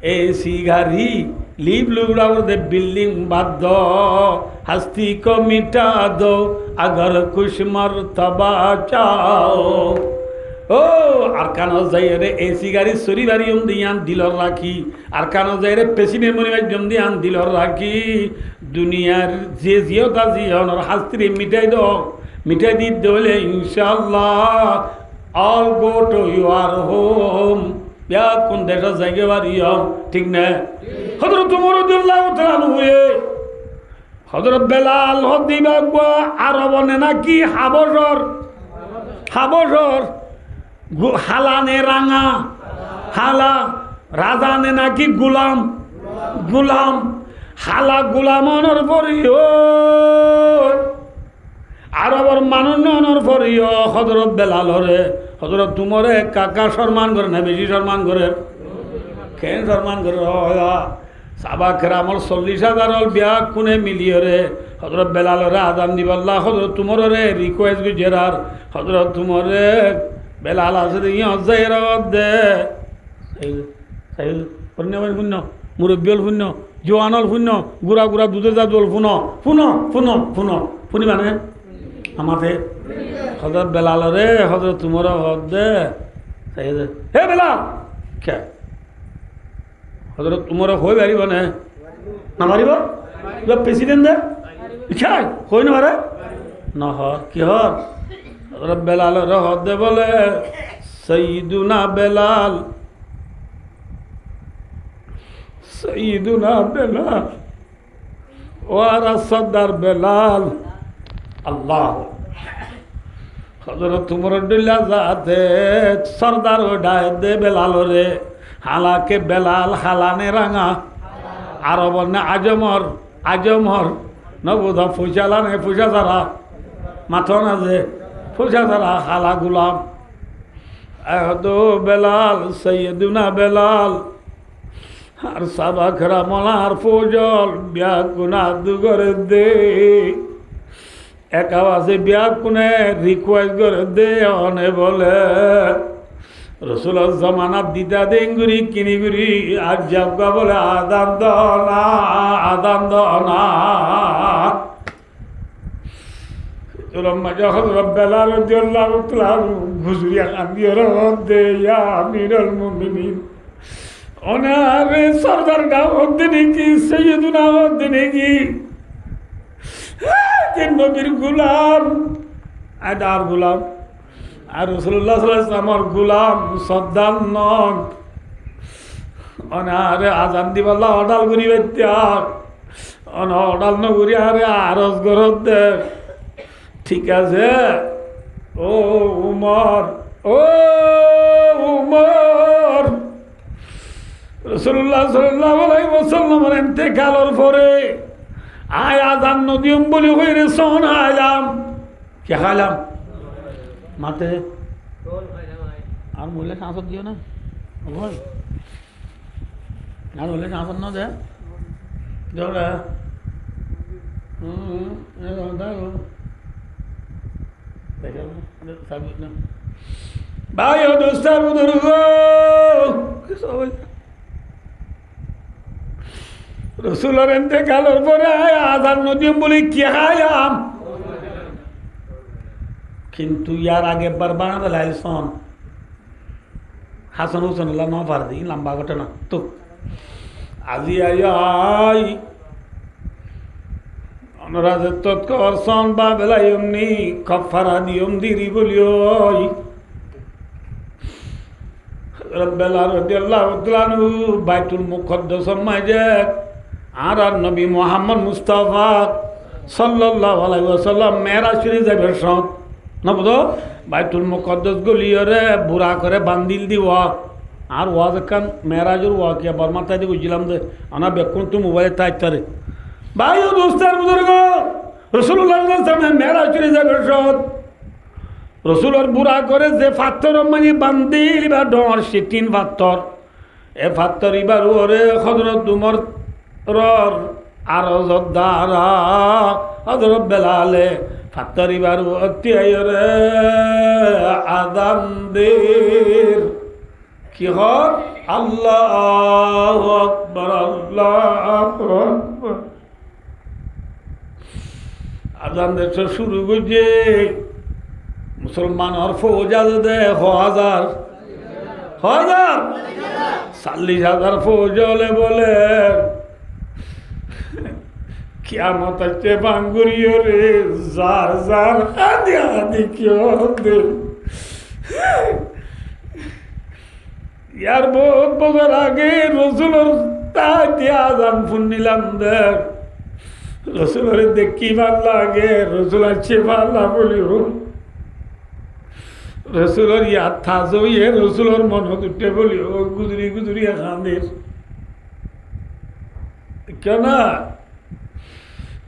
S1: ऐसी घड़ी लीव लुड़ाओ दे बिल्डिंग बात दो हस्ती को मिटा दो अगर कुछ मर्तबा चाहो ओ अरकानो जायरे ऐसी गाड़ी सुरी बारी दियान दिलर राखी अरकानो जायरे पेशी मेमोरी में जम दियान दिलर राखी दुनियार जे जियो ता जियो और हस्ती मिटाई दो मिटाई दी दोले इंशाअल्लाह all go to your home या কোন দেশে যাইগে বাড়িয়ম ঠিক না হযরত ওমর রাদিয়াল্লাহু তাআলা আনহু হযরত বেলাল হদিবা গো আরব নে নাকি হাবশর হালানে রাঙা হালা রাজা নে নাকি গোলাম হালা গোলামনর পরিও আরবর মানুষ ননর পরিও হযরত বেলালরে হযরত তুমরে কাকা সম্মান করে না বেশি সম্মান করে কেন সম্মান করে সাবা কেরামল 40,000 বিয়া কোনে মিলিয়ে রে হজরত বেলালরে আজান দিবাল্লাহ হজরত তুমর রে রিকোয়েস্ট গুজরার হজরত তুমর রে বেলাল আছে ইয়ে দে শূন্য মুরব্বীল শূন্য জোয়ানল শূন্য গুড়া গুড়া দুধে যা জল শুন শুন শুন শুন শুনি মানে আমাদের হজরত বেলালরে হজরত তুমর দে হে বেলাল কে হজরত তুমর হয়ে পারিব না না পারিব প্রেসিডেন্ট দে খাই হই না পারে নহ কি হর হজরত বেলালরে হদ দে বলে সঈদুনা বেলাল সঈদুনা বেলাল ওয়ারা সর্দার বেলাল আল্লাহ হজরত তুমর ডুল্লা যাতে সর্দার ওডায় দে বেলাল রে হালাকে বেলাল হালানে রাঙা আরব না আজমর আজমর নবুধ ফুসালানে ফুসা যারা মাথন আছে ফুসা যারা হালা গুলাম এহদো বেলাল সৈয়দুনা বেলাল আর সাবাখরা মলার ফজল ব্যাকুনা দুগরে দে এক আওয়াজে ব্যাকুনে রিকোয়েস্ট করে দে অনে বলে রসুলের জমানাত দিতা দেঙ্গুরি কিনিগুরি আর যাবগা বলে আদান দনা আদান দনা যখন রব্বেলা রাদিয়াল্লাহু তাআলা ঘুজুরিয়া কান্দিয়ে রদে ইয়া আমিরুল মুমিনিন ওনারে সরদার গাঁও দিনে কি সৈয়দুনা দিনে কি যে নবীর গুলাম আদার গুলাম আর রাসূলুল্লাহ সাল্লাল্লাহু আলাইহি ওয়াসাল্লামের গুলাম সর্দার নন ওনারে আজান দিবাল্লা অডাল করি বেত্যার অন অডাল নগরি আরে আরজ গরত দে ঠিক আছে ও উমর ও উমর রাসূলুল্লাহ সাল্লাল্লাহু আলাইহি ওয়াসাল্লামের ইন্তেকালের পরে আয় আজান নদিয়ম বলি হইরে সন আইলাম কে খাইলাম মাতে আর বললে সাঁসত দিও না ভয় আর বললে সাঁসত না দে জোরে ভাই ও দোস্তার বুজুর্গ রসুলের ইন্তেকালের পরে আজান নদিয়ম বলি কে খাইলাম কিন্তু ইয়ার আগে বার বানাতে লাইলসন হাসান হুসেন ন পারদি লম্বা ঘটনা তো আজি আই অনুরাজের তৎকর সন বা বেলাই এমনি কফারা দিয়ম দিরি বলিও বেলা রাদিয়াল্লাহু তাআলা বাইতুল মুকদ্দাসের মাঝে আর নবী মুহাম্মদ মুস্তাফা সাল্লাল্লাহু আলাইহি ওয়াসাল্লাম মেরাজ শরীফ যাবের সঙ্গ না বুঝো বাইতুল মুকদ্দাস গলিয়রে বুড়া করে বান্দিল দিব আর ওয়াজ কান মেরাজের ওয়া কে বর্মাতাই দি বুঝলাম দে আনা বেকুন তো মোবাইলে তাইতারে ভাই ও দোস্তার বুজুর্গ রাসূলুল্লাহ সাল্লাল্লাহু আলাইহি ওয়াসাল্লাম মেরাজ শরীফ যাবের সঙ্গ রসুলের বুড়া করে যে ফাত্তর মানে বান্দিল বা ডর সে তিন ফাত্তর এ ফাত্তর ইবার ওরে হযরত উমর রর আরজত দ্বারা হযরত বেলালে ফাত্তর ইবার অতি আইরে আদান দের কি হক আল্লাহু আকবার আল্লাহু আকবার আদান দের শুরু গজে মুসলমান আর ফৌজা দে হাজার হাজার 40,000 ফৌজলে বলে কিয়ামত আছে বাঙ্গুরিও রে জার জার আদি আদি কেউ দে ইয়ার বহুত বছর আগে রসুলের তাই আজান ফোন নিলাম দে রসুলের দেখি ভাল লাগে রসুল আছে ভাল্লা বলিও রসুলের ইয়াদ থাজো ইয়ে রসুলের মনত উঠে বলি ও গুজরি গুজরি খানের কেন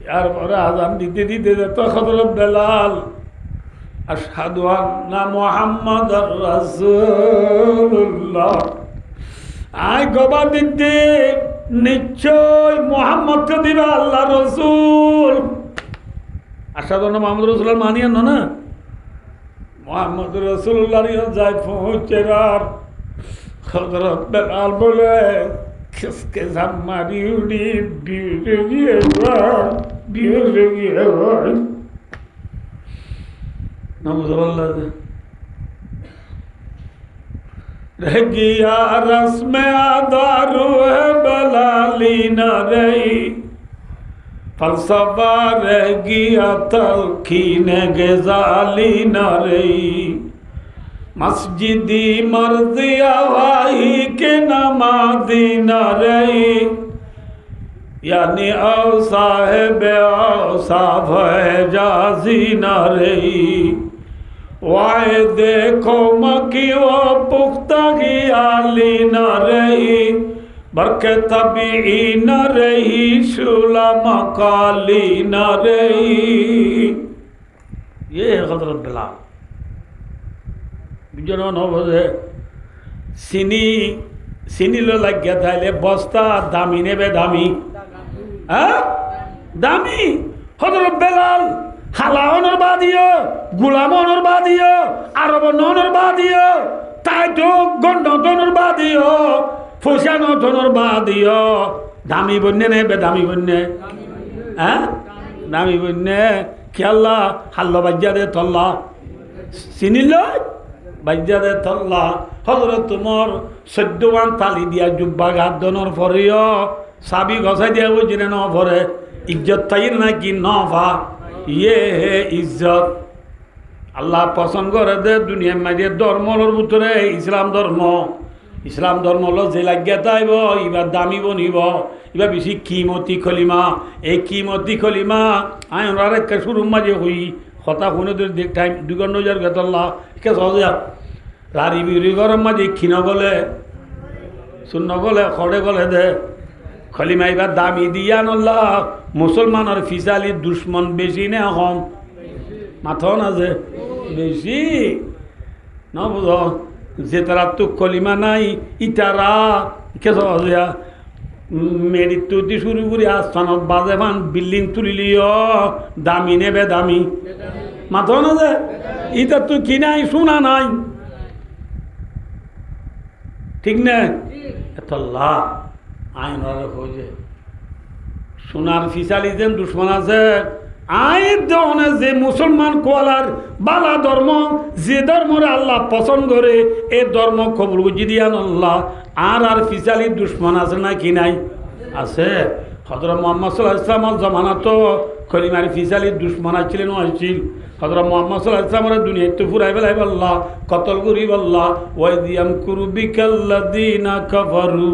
S1: ইয়ার পরে আজান দিতে দিতে যেত হযরত বেলাল আশহাদু আন্না মুহাম্মাদার রাসূলুল্লাহ আই গবা দিতে নিশ্চয় মুহাম্মদকে দিবা আল্লাহ রসুল আশহাদু আন্না মুহাম্মাদুর রাসূলুল্লাহ মানিয়ে না মুহাম্মাদুর রাসূলুল্লাহ যায় পৌঁছে আর হযরত বেলাল বলে কিসকে জামারি উড়ি বিয়ে গিয়ে নাউযুবিল্লাহ रह गया रस्म आदारू है बलाली न रही फलसफा रह गया तलखीन गजाली न रही मस्जिदी मर्दिया वाही के नमाजी न रही यानी औ साहेब औसाफ जाजी न रही वाए देखो मकी वो पुख्तगी आली न रही बरके तबी न रही शुला मकाली न रही। ये है हज़रत बिलाल। बिजनो न बोले सिनी लो लग गया था ले बस्ता दामी ने बे दामी दामी हज़रत बिलाल হালাওয়ানোর বাদিও গুলামনোর বাদিও আরবনোর বাদিও তাইতো গন্ডনোর বাদিও ফুসানোর বাদিও দামি বন্যে নে বেদামি বন্যে দামি বন্যে খেয়াল্লা হাল্লো বাজ্যা দে তল্লা চিনিল বাজ্যা দে তল্লা হজরত তোমার 14 তালি দিয়া জুব্বা গাদনের পরেও সাবি গছাই দিয়া বুঝি ন পরে ইজ্জত তাইর নাকি নফা ये है इज्जत अल्लाह पसंद करे दे दुनिया माঝে ধর্মর ভিতরে ইসলাম ধর্ম হলো যে লাগিয়া তাইব ইবার দামি বনিব ইবার বেশি কিমতি খলিমা এই কিমতি খলিমা আই ওনার একটা শুরুর মাঝে হই কথা শুনে তো দেখ টাইম 2 ঘন্টা যার গেতল্লা কে সহজে রারি বিরি গরম মাঝে ক্ষীণ গলে শূন্য গলে খড়ে গলে দে খলিমা এবার দামি দিয়া নল্লা মুসলমানের ফিসালি দুশ্মন বেশি না কম মাথাও না যে বেশি না বুঝ যে তারা তো কলিমা নাই ইটারা কেসা মেরিট তুই শুরু করি আস্থানত বাজে পান বিল্ডিং তুলিলিও দামি নেবে দামি মাথাও না যে ইটা তো কি নাই শোনা নাই ঠিক না এতল্লা আইন হয়ে সোনার ফিসালি যেন দুশ্মন আছে আইন দেওয়ানে যে মুসলমান কোয়ালার বালা ধর্ম যে ধর্মরে আল্লাহ পছন্দ করে এই ধর্ম কবুল বুঝি দিয়ান আল্লাহ আর ফিসালি দুশ্মন আছে না কি নাই আছে হযরত মুহাম্মদ সাল্লাল্লাহু আলাইহি ওয়াসাল্লামের জামানা তো খলিমার ফিসালি দুশ্মন ছিলেন আসছিল হযরত মুহাম্মদ সাল্লাল্লাহু আলাইহি ওয়াসাল্লামের দুনিয়াতে ফুরাই বেলাই আল্লাহ কতল করি আল্লাহ ওয়াইদিয়াম কুরবিকাল্লাযিনা কাফারু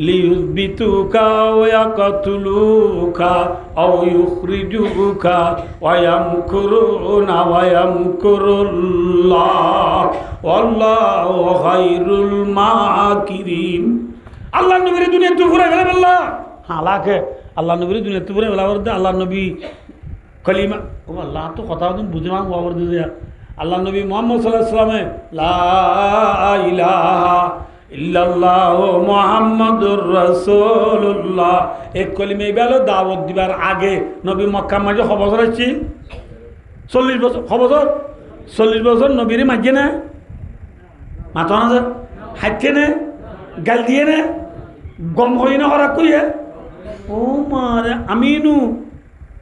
S1: লিয়ুযবিতুকা ওয়া ইয়াকতুলুকা আও ইউখরিজুকা ওয়া ইয়ামকুরুনা ওয়া ইয়ামকুরুল্লাহ ওয়াল্লাহু খায়রুল মাকিরিন। আল্লাহ নবীর দুনিয়াতে ফুরাই বেলাই আল্লাহ হালাকে আল্লাহ নবীর দুনিয়াতে ফুরাই বেলাই আল্লাহ নবী কলিমা ও আল্লাহ তো কথা বুঝে মা ওয়ার দিয়ে আল্লাহ নবী মুহাম্মদ সাল্লাল্লাহু আলাইহি ওয়াসাল্লাম লা ইলাহা ইল্লাল্লাহ মুহাম্মাদুর রাসূলুল্লাহ এই কলিমা বেলো দাওয়াত দিবার আগে নবী মক্কা মাঝে কত বছর আছে 40 বছর কত বছর 40 বছর নবীর মাঝে না মাথা না হাইতে না গাল দিয়ে না গম হই না হরা কইয়ে ও মারে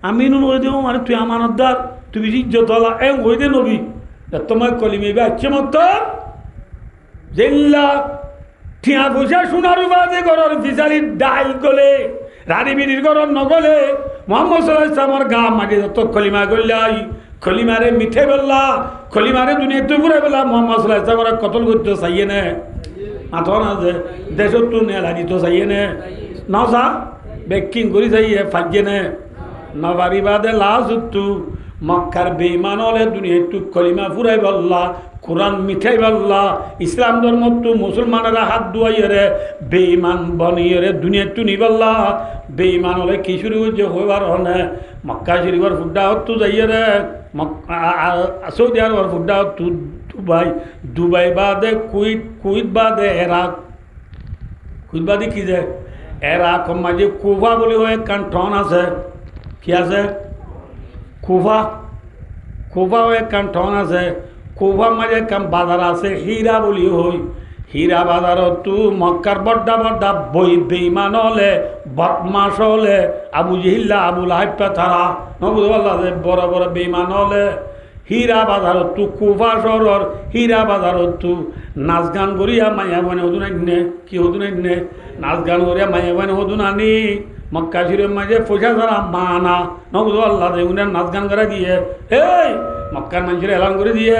S1: আমিনু নই দেও মানে তুই আমানতদার তুই ইজ্জতওয়ালা এ হই দে নবী তোমার কলিমা বে আছে মত জেল্লা ঠিয়া পয়সা সোনার বাদে ঘরের ফিসালি ডাইল গলে রানী বিড়ির ঘর নগলে মোহাম্মদ সাল্লাল্লাহু আলাইহি ওয়াসাল্লামের গা মাঝে যত কলিমা গল্লাই খলিমারে মিঠে বললা খলিমারে দুনিয়াতে ঘুরে বললা মোহাম্মদ সাল্লাল্লাহু আলাইহি ওয়াসাল্লাম কতল করতে চাইয়ে না মাথা না যে দেশত তো নেলা দিত চাইয়ে না যা বেকিং করি চাইয়ে ফাইয়ে না নবারি বাদে লাজতু মক্কার বেঈমান হলে দুনিয়াতে কলিমা ফুরাই বললা কোরআন মিঠাই বললা ইসলাম ধর্ম তো মুসলমানেরা হাত ধুয়াইরে বেঈমান বনিয়ে দুনিয়াতে নিবল্লা বেঈমান হলে কি শুরু হচ্ছে হইবার হনে মক্কা শরীফের ফুড্ডা হতো যাইয়ে সৌদি আরবের ফুড্ডা হতো দুবাই বাদে কুইত বাদে এরাক কুইত বাদে কি যে এরাক মাঝে কুবা বলে হয় কান্টন আছে কি আছে কুফা কুফাও একখান ঠন আছে, কুফার মাঝে একখান বাজার আছে হীরা বলি হই। হীরা বাজারত তু মক্কার বড্ডা বড্ডা বই বেইমান হলে বদমাস হলে আবু জিহিল্লা আবু লাহাইপা তারা নবুল্লাহ বড় বড় বেইমান হলে হীরা বাজারত তু কুফা শহর হীরা বাজারত তু নাচ গান করিয়া মাইয়া বানে হদুন আইনে কি হদুন আইনে নাচ গান করিয়া মাইয়া বানে হদুন আনি মক্কা শরীফের মাঝে পয়সা ছাড়া মানা নবুল্লাহ উনার নাচ গান করে দিয়ে এই মক্কার মানুষের এলান করে দিয়ে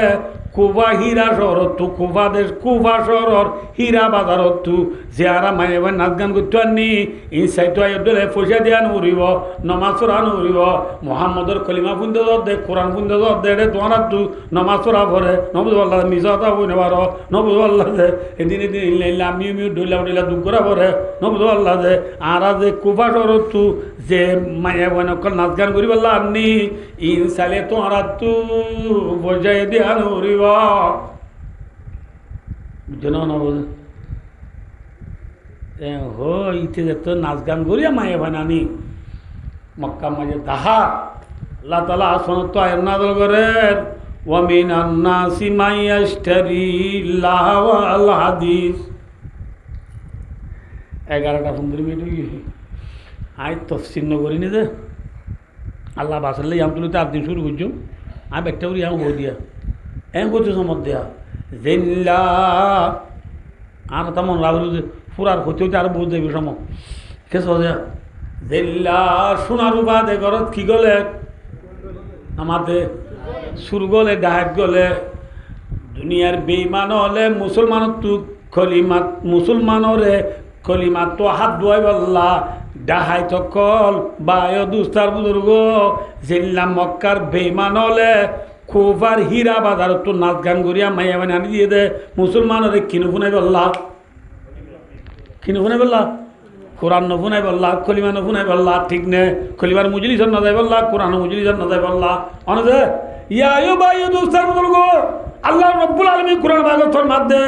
S1: কুফা হীরা শহরত তু কুফা দেশ কুফা শহর হীরা বাজারত তু যে আরা মায়ে ভাই নাচ গান করতে আনি এই সাইটো আয়োদলে পয়সা দিয়া নরিব নমাজ পড়া নরিব মোহাম্মদর কলিমা ফুন্দে দে কোরআন ফুন্দে দে এটা তোমার তু নমাজ পড়া ভরে নবুজ আল্লাহ মিজাতা বই নেবার নবুজ আল্লাহ যে এদিন এদিন ইল্লা মিউ মিউ ডইলা ডইলা দুঃখ করা ভরে নবুজ আল্লাহ যে আরা যে কুফা শহরত তু যে মায়ে ভাই নকল নাচ গান করি বললা আনি ইন সালে তোমার তু বজায় দিয়া নরিব ইতে যেত নাচ গান করিয়া মায়ে ভানানি মক্কা মাঝে দাহা আল্লাহ তালা আসনত আয়ের নাজল করেন ওয়ামিন আন্নাসি মাইয়াশতারি লাহওয়াল হাদিস 11টা 15 মিনিট হয়ে গেছে আই তফসিল নগরি নি যে আল্লাহ বাসালে আম তুলিতে 8 দিন শুরু করছো আমি একটা করি আম হয়ে দিয়া এম করছো সমত দেয়া জেল্লা আর তেমন লাগলো যে পুরার হতে হতে আরো বুঝ যাবে সময় কেস দেয়া জেল্লা সোনার উপাদে ঘরত কি গলে আমাদের সুর গলে ডাহাক গলে দুনিয়ার বেইমান হলে মুসলমানত তু কলিমাত মুসলমানরে কলিমাত তো হাত ধোয়াই বললা ডাহাই তকল বায় দুস্তার বুজুর্গ জেল্লা মক্কার বেইমান হলে কুফার হীরা বাজার তো নাচ গান করিয়া মাইয়া মানে আনি দিয়ে দে মুসলমানের কিনু ফুনাই বললা কিনু ফুনাই বললা কোরআন নফুনাই বললা কলিমা নফুনাই বললা ঠিক নে কলিমার মুজলিস না যাই বললা কোরআন মুজলিস না যাই বললা অনজে ইয়া আয়ু বায়ু দুস্তার বুজুর্গ আল্লাহ রব্বুল আলামিন কোরআন বাগতর মধ্যে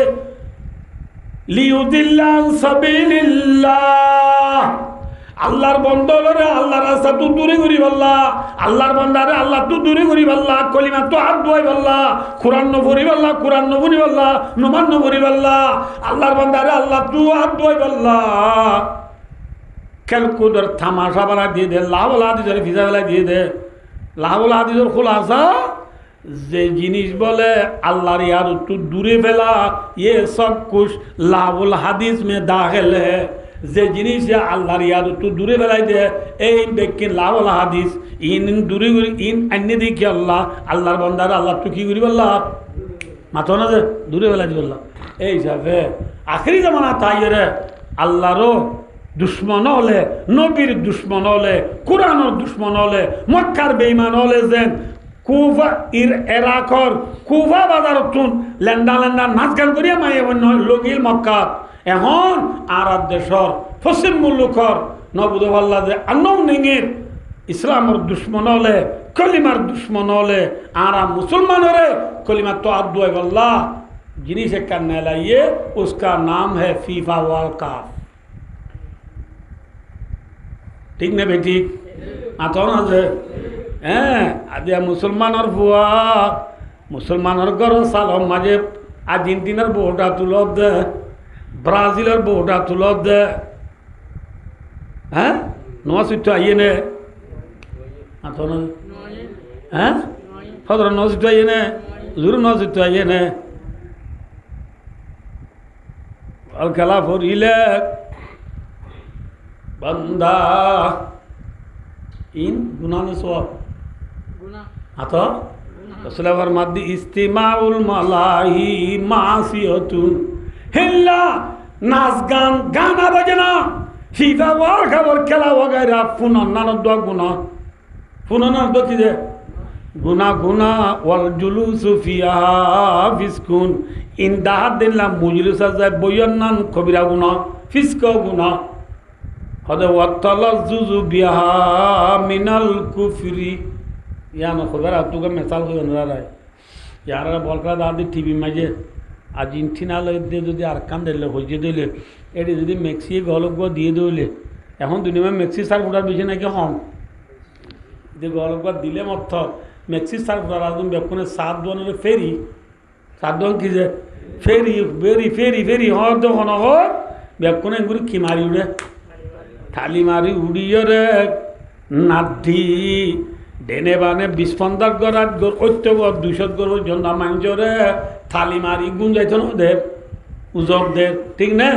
S1: লিউদিল্লান সাবিলিল্লাহ আল্লাহর বন্দরে আল্লাহর রাস্তা তু দূরে করি বললা আল্লাহর বন্দারে আল্লাহ তু দূরে করি বললা কলিমা তো হাত ধোয়াই বললা কোরআন নফরি বললা কোরআন নফরি বললা নমান নফরি বললা আল্লাহর বন্দারে আল্লাহ তু হাত ধোয়াই বললা ক্যালকুলেটর থামাশা বানা দিয়ে দে লাভলা হাদিসের ভিজা বেলা দিয়ে দে লাভলা হাদিসের খোলাসা যে জিনিস বলে আল্লাহর ইয়ার তু দূরে ফেলা ये सब कुछ लाभुल हादिस में दाखिल है যে জিনিস আল্লাহর ইয়াদ তো দূরে বেড়াই দে এই ব্যক্তি লাভুল হাদিস ইন দূরে ইন অন্য দিকে আল্লাহ আল্লাহর বন্দার আল্লাহ তো কি করি বললা মাথা না যে দূরে বেড়াই দি বললা এই হিসাবে আখেরি জামানা তাই রে আল্লাহরও দুশ্মন হলে নবীর দুশ্মন হলে কোরআনের দুশ্মন হলে মক্কার বেঈমান হলে যেন কুফা এরাকর কুফা বাজারতুন লেন্দা লেন্দা নাচ গান করিয়া মায়ে লগিল মক্কা এখন আর দেশর পশ্চিম মুলুকর নবুদ আল্লাহ যে আন্নম নিঙের ইসলামের দুশ্মন হলে কলিমার দুশ্মন হলে আর মুসলমান হলে কলিমার তো আদুয়াই বল্লাহ জিনিস এক करने लाइए उसका नाम है फीफा वर्ल्ड कप ঠিক না বেটি আতন আছে হ্যাঁ আদিয়া মুসলমানের ভুয়া মুসলমানের ঘর সালম মাঝে আর্জেন্টিনার বউটা তুলত দে ব্রাজিলের বউটা তুলত দে হ্যাঁ নোয়া সুইট আইয়ে নে আতন হ্যাঁ ফদর নোয়া সুইট আইয়ে নে জুর নোয়া সুইট আইয়ে নে আর খেলা ফরিলে बंदा इन गुनाह में सवाब आता रसूल फरमाते इस्तिमाउल मलाही मासियतुन हिल्ला नाच गान गाना बजना फीफा वर्ल्ड खबर खेला वगैरह पुनः दो गुना की दे गुना गुना वल जुलूस फिहा फिस्कुन इन दाहत दिन ला मुजलिस जाय बयन्नान कबीरा गुना फिस्क गुना হদে ওয়াতালাজ্জুজু বিহা মিনাল কুফরি ইয়ানো খবর আতুকে মেসাল কই নরাই ইয়ারা বলকরা দাদি টিভি মাঝে আর্জেন্টিনা লইতে যদি আর কাম দিলে হইছে দিলে এটি যদি মেক্সি গলক দিয়ে দিলে এখন দুনিয়া মেক্সি সার ফুটার বেশি নাকি হম যে গল্পটা দিলে মত মেক্সি সার রাজুন বেকুনে 7 দনের ফেরি 7 দন কি যে ফেরি বেরি ফেরি ফেরি হর দহন হর বেকুনে গুরি কি মারি উড়ে থালি মারি উড়িয়ে রে নাড্ডি ডেনে বানে 20-50 গড়াত গড় ঐত্যগর 200 গড় পর্যন্ত মাঞ্জরে থালি মারি গুঞ্জাইত দে উজব দে ঠিক না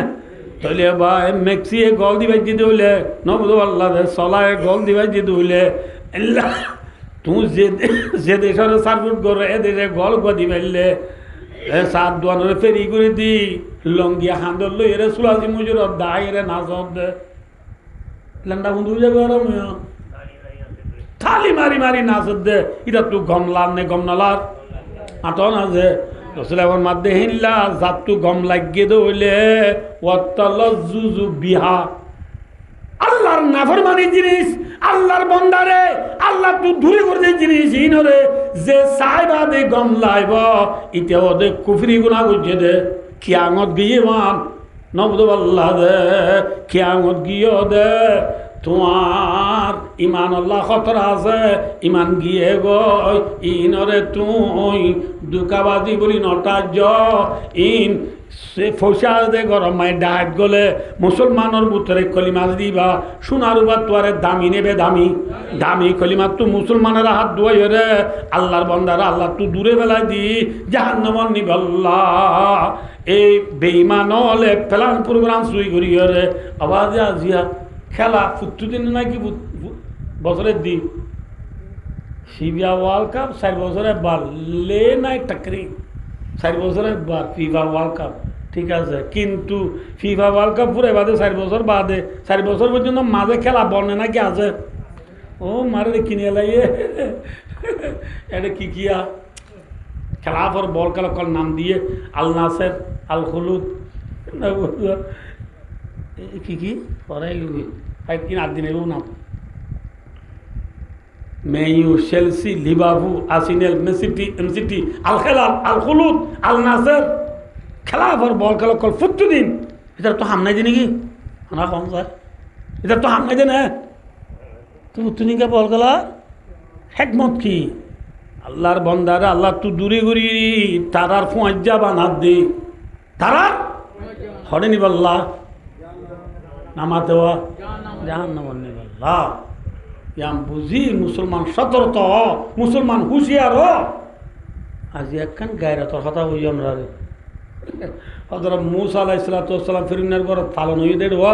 S1: তাহলে বা মেক্সি গল দিবাই দিতে হইলে নবদ আল্লাহ চলায় গল দিবাই দিতে হইলে তুই যে দেশের সার্ভিস করে এ দেশে গল গদি পাইলে 7 দোয়ানের ফেরি করে দি লঙ্গিয়া হাঁদর লই এরে সুলাসি মুজুর দায় এরে নাচব দে লেন্ডা বন্ধু যাবে আর থালি মারি মারি নাচত দে এটা তুই গমলার নে গমনালার আটো না যে রসুল এখন মাধ্যে হিল্লা জাতু গম লাগিয়ে দইলে ওয়াত্তালাজ্জুজু বিহা আল্লাহর নাফরমানি জিনিস আল্লাহর বন্দারে আল্লাহ তুই দূরে করে জিনিস ইনরে যে সাইবাদে গম লাইব ইতে ওদের কুফরি গুনাহ করছে দে কিয়ামত গিয়ে মান নবদ আল্লাহ দে কিয়ামত গিয়ে দে তোমার ইমান আল্লাহ খতরা আছে ইমান গিয়ে গই ইনরে তুই দুকাবাদি বলি নটা জ ইন সে ফসা দে গরমায় ডাক গলে মুসলমানের বুতরে কলিমা দিবা সোনার উবার তোয়ারে দামি নেবে দামি দামি কলিমা তো মুসলমানের হাত ধোয়াই রে আল্লাহর বন্দারা আল্লাহ তুই দূরে বেলায় দি জাহান্নামর নিবল্লাহ এই বেঈমান হলে প্ল্যান প্রোগ্রাম শুই করি রে আওয়াজ আজিয়া খেলা ফুটু দিন নাকি বছরের দিন ফিফা ওয়ার্ল্ড কাপ 4 বছরে বার লে নাই টাকরি 4 বছরে বার ফিফা ওয়ার্ল্ড কাপ ঠিক আছে কিন্তু ফিফা ওয়ার্ল্ড কাপ পুরো বাদে 4 বছর বাদে 4 বছর পর্যন্ত মাঝে খেলা বনে নাকি আছে ও মারে কিনে লাইয়ে এটা কি কিয়া খেলা পর বল খেলা কল নাম দিয়ে আল নাসের আল খুলুদ কি পরে কিন 8 দিন নাম মেইউ চেলসি লিভারপুল আর্সেনাল মেসিটি এমসিটি আল খেলাল আল খুলুদ আল নাসের খেলা পর বল খেলা কল ফুটু দিন এটা তো হামনাই দিন নাকি আমরা কম স্যার এটা তো হামনাই দেন হ্যাঁ তো তুনিকে বল খেলা হেকমত কি আল্লাহর বন্দারা আল্লাহ তু দূরে ঘুরি তারার ফুঁজা বানাত দে তারা হরে নিবাল্লা নামাতে হওয়া জাহান নামান নিবাল্লা ইয়াম বুঝি মুসলমান সতর্ক মুসলমান হুঁশিয়ার আজি একখান গায়রাতর কথা বুঝি আমরা রে হযরত মূসা আলাইহিস সালাম ফিরআউনের ঘরে ফালন হয়ে দেড় হওয়া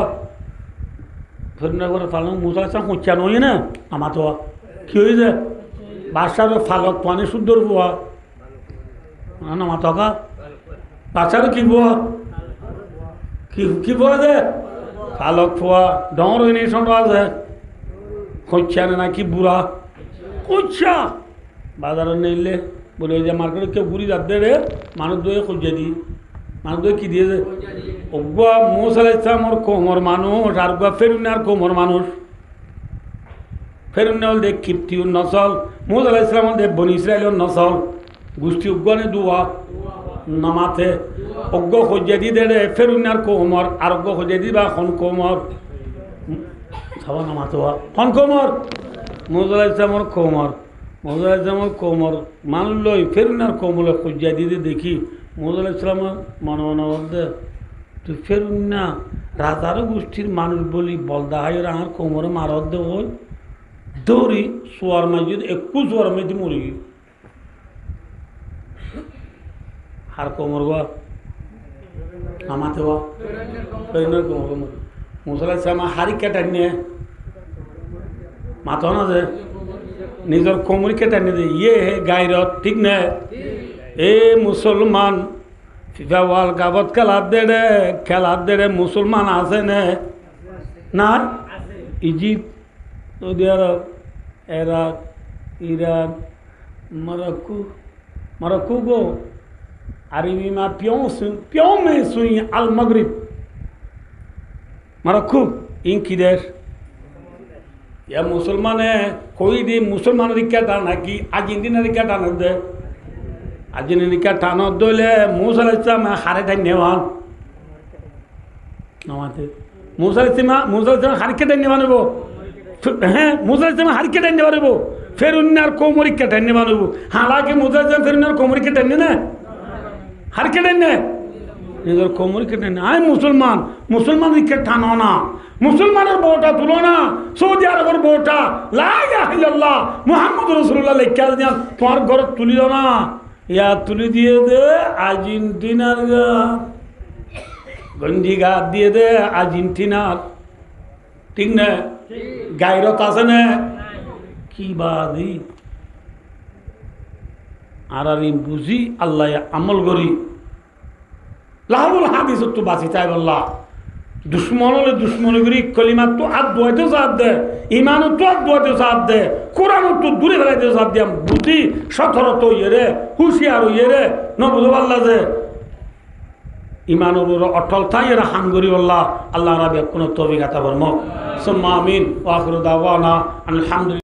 S1: ফিরআউনের ঘরে ফালন মূসা আলাইহিস সালাম কোচ্চান হই না নামাতে হওয়া কি হয়েছে বাদশার ফালক পানি সুন্দর বুয়া না মাতকা বাচ্চার কি বুয়া কি বুয়া দে ফালক ফুয়া ডর হইনি সন্ধ্যা আছে খোঁজা না কি বুড়া কোচ্ছা বাজারে নিলে বলে যে মার্কেটে কেউ ঘুরি যাতে রে মানুষ দয়ে খোঁজা দি মানুষ দয়ে কি দিয়েছে ওগুয়া মৌসা ইসলামর কোমর মানুষ আর গুয়া ফেরুনার কোমর মানুষ ফেরুন হল দেখ কিপ্তিউর নসল মুসা আলাইহিস সালাম হল দেখ বনি ইসরায়েলের নসল গোষ্ঠী উগ্গনে দুয়া নামাতে অজ্ঞ খোঁজা দি দে ফেরুনার কোমর আর অজ্ঞ খোঁজা দি বা খন কোমর সবাই নামাতে হওয়া খন কোমর মুসা আলাইহিস সালামর কোমর মুসা আলাইহিস সালামর কোমর মানুষ লই ফেরুনার কোমরে খোঁজা দিতে দেখি মুসা আলাইহিস সালামের মনে মনে বলতে তুই ফেরুন না রাজারও গোষ্ঠীর মানুষ বলি বলদা হাই আমার কোমরে মারত দে ওই দৌড়ি শোয়ার মাঝে 21 শোয়ার মাঝে মরে গিয়ে আর কোমর গা নামাতে হওয়া ফেরুনার কোমর মরে মুসা আলাইহিস সালাম হারি কেটে নিয়ে মাথা না যে নিজের কোমর কেটে নিয়ে দে ইয়ে হে গায়রত ঠিক না এ মুসলমান ফিফা ওয়ার্ল্ড কাপত খেলার দেড়ে মুসলমান আছে না ইজিপ্ট সৌদি আরব ইরাক ইরান মরক্কো গো আরবি মা পিও মে সুই আল মগরিব মরক্কো ইনকি দেশ या मुसलमान है कोई भी मुसलमान रिक्या टाना कि आर्जेंटीना रिक्या टाना दे आर्जेंटीना रिक्या टाना दोले मूसा अलैहिस सलाम हारे धन्यवाद नमाते मूसा अलैहिस सलाम हारे के धन्यवाद वो हैं मूसा अलैहिस सलाम हारे के धन्यवाद वो ফেরুন্নার কোমরি কেটেননি মানুষ হালাকে মুজাজ্জাম ফেরুন্নার কোমরি কেটেননি না হার কেটেননি নিজের কোমরি কেটেননি আয় মুসলমান মুসলমান দিকে টানো না মুসলমানের বউটা তুলো না সৌদি আরবের বউটা লা ইলাহা ইল্লাল্লাহ মুহাম্মদুর রাসূলুল্লাহ লেখা দিয়ান তোমার ঘরে তুলিল না ইয়া তুলি দিয়ে দে আর্জেন্টিনার গঞ্জি গাছ দিয়ে দে আর্জেন্টিনার ঠিক না গায়রত আছে না কি বাদি আর বুঝি আল্লাহ আমল করি লাহুল হাদিস তো বাঁচি চাই বললা দুশ্মন হলে দুশ্মন করি কলিমা তো আর দোয়াইতে সাথ দে ইমানও তো আর দোয়াইতে সাথ দে কোরআন তো দূরে ফেলাইতে সাথ দিয়াম বুঝি সতর্ক ইয়ে হুঁশিয়ার ইয়ে নবুধ আল্লাহ যে ইমানের উপর অটল থাই এরা হান করি আল্লাহ আল্লাহ রাবে কোনো তবিগাতা বর্ম সুম্মা আমিন ওয়া আখিরু দাওয়ানা আলহামদুলিল্লাহ।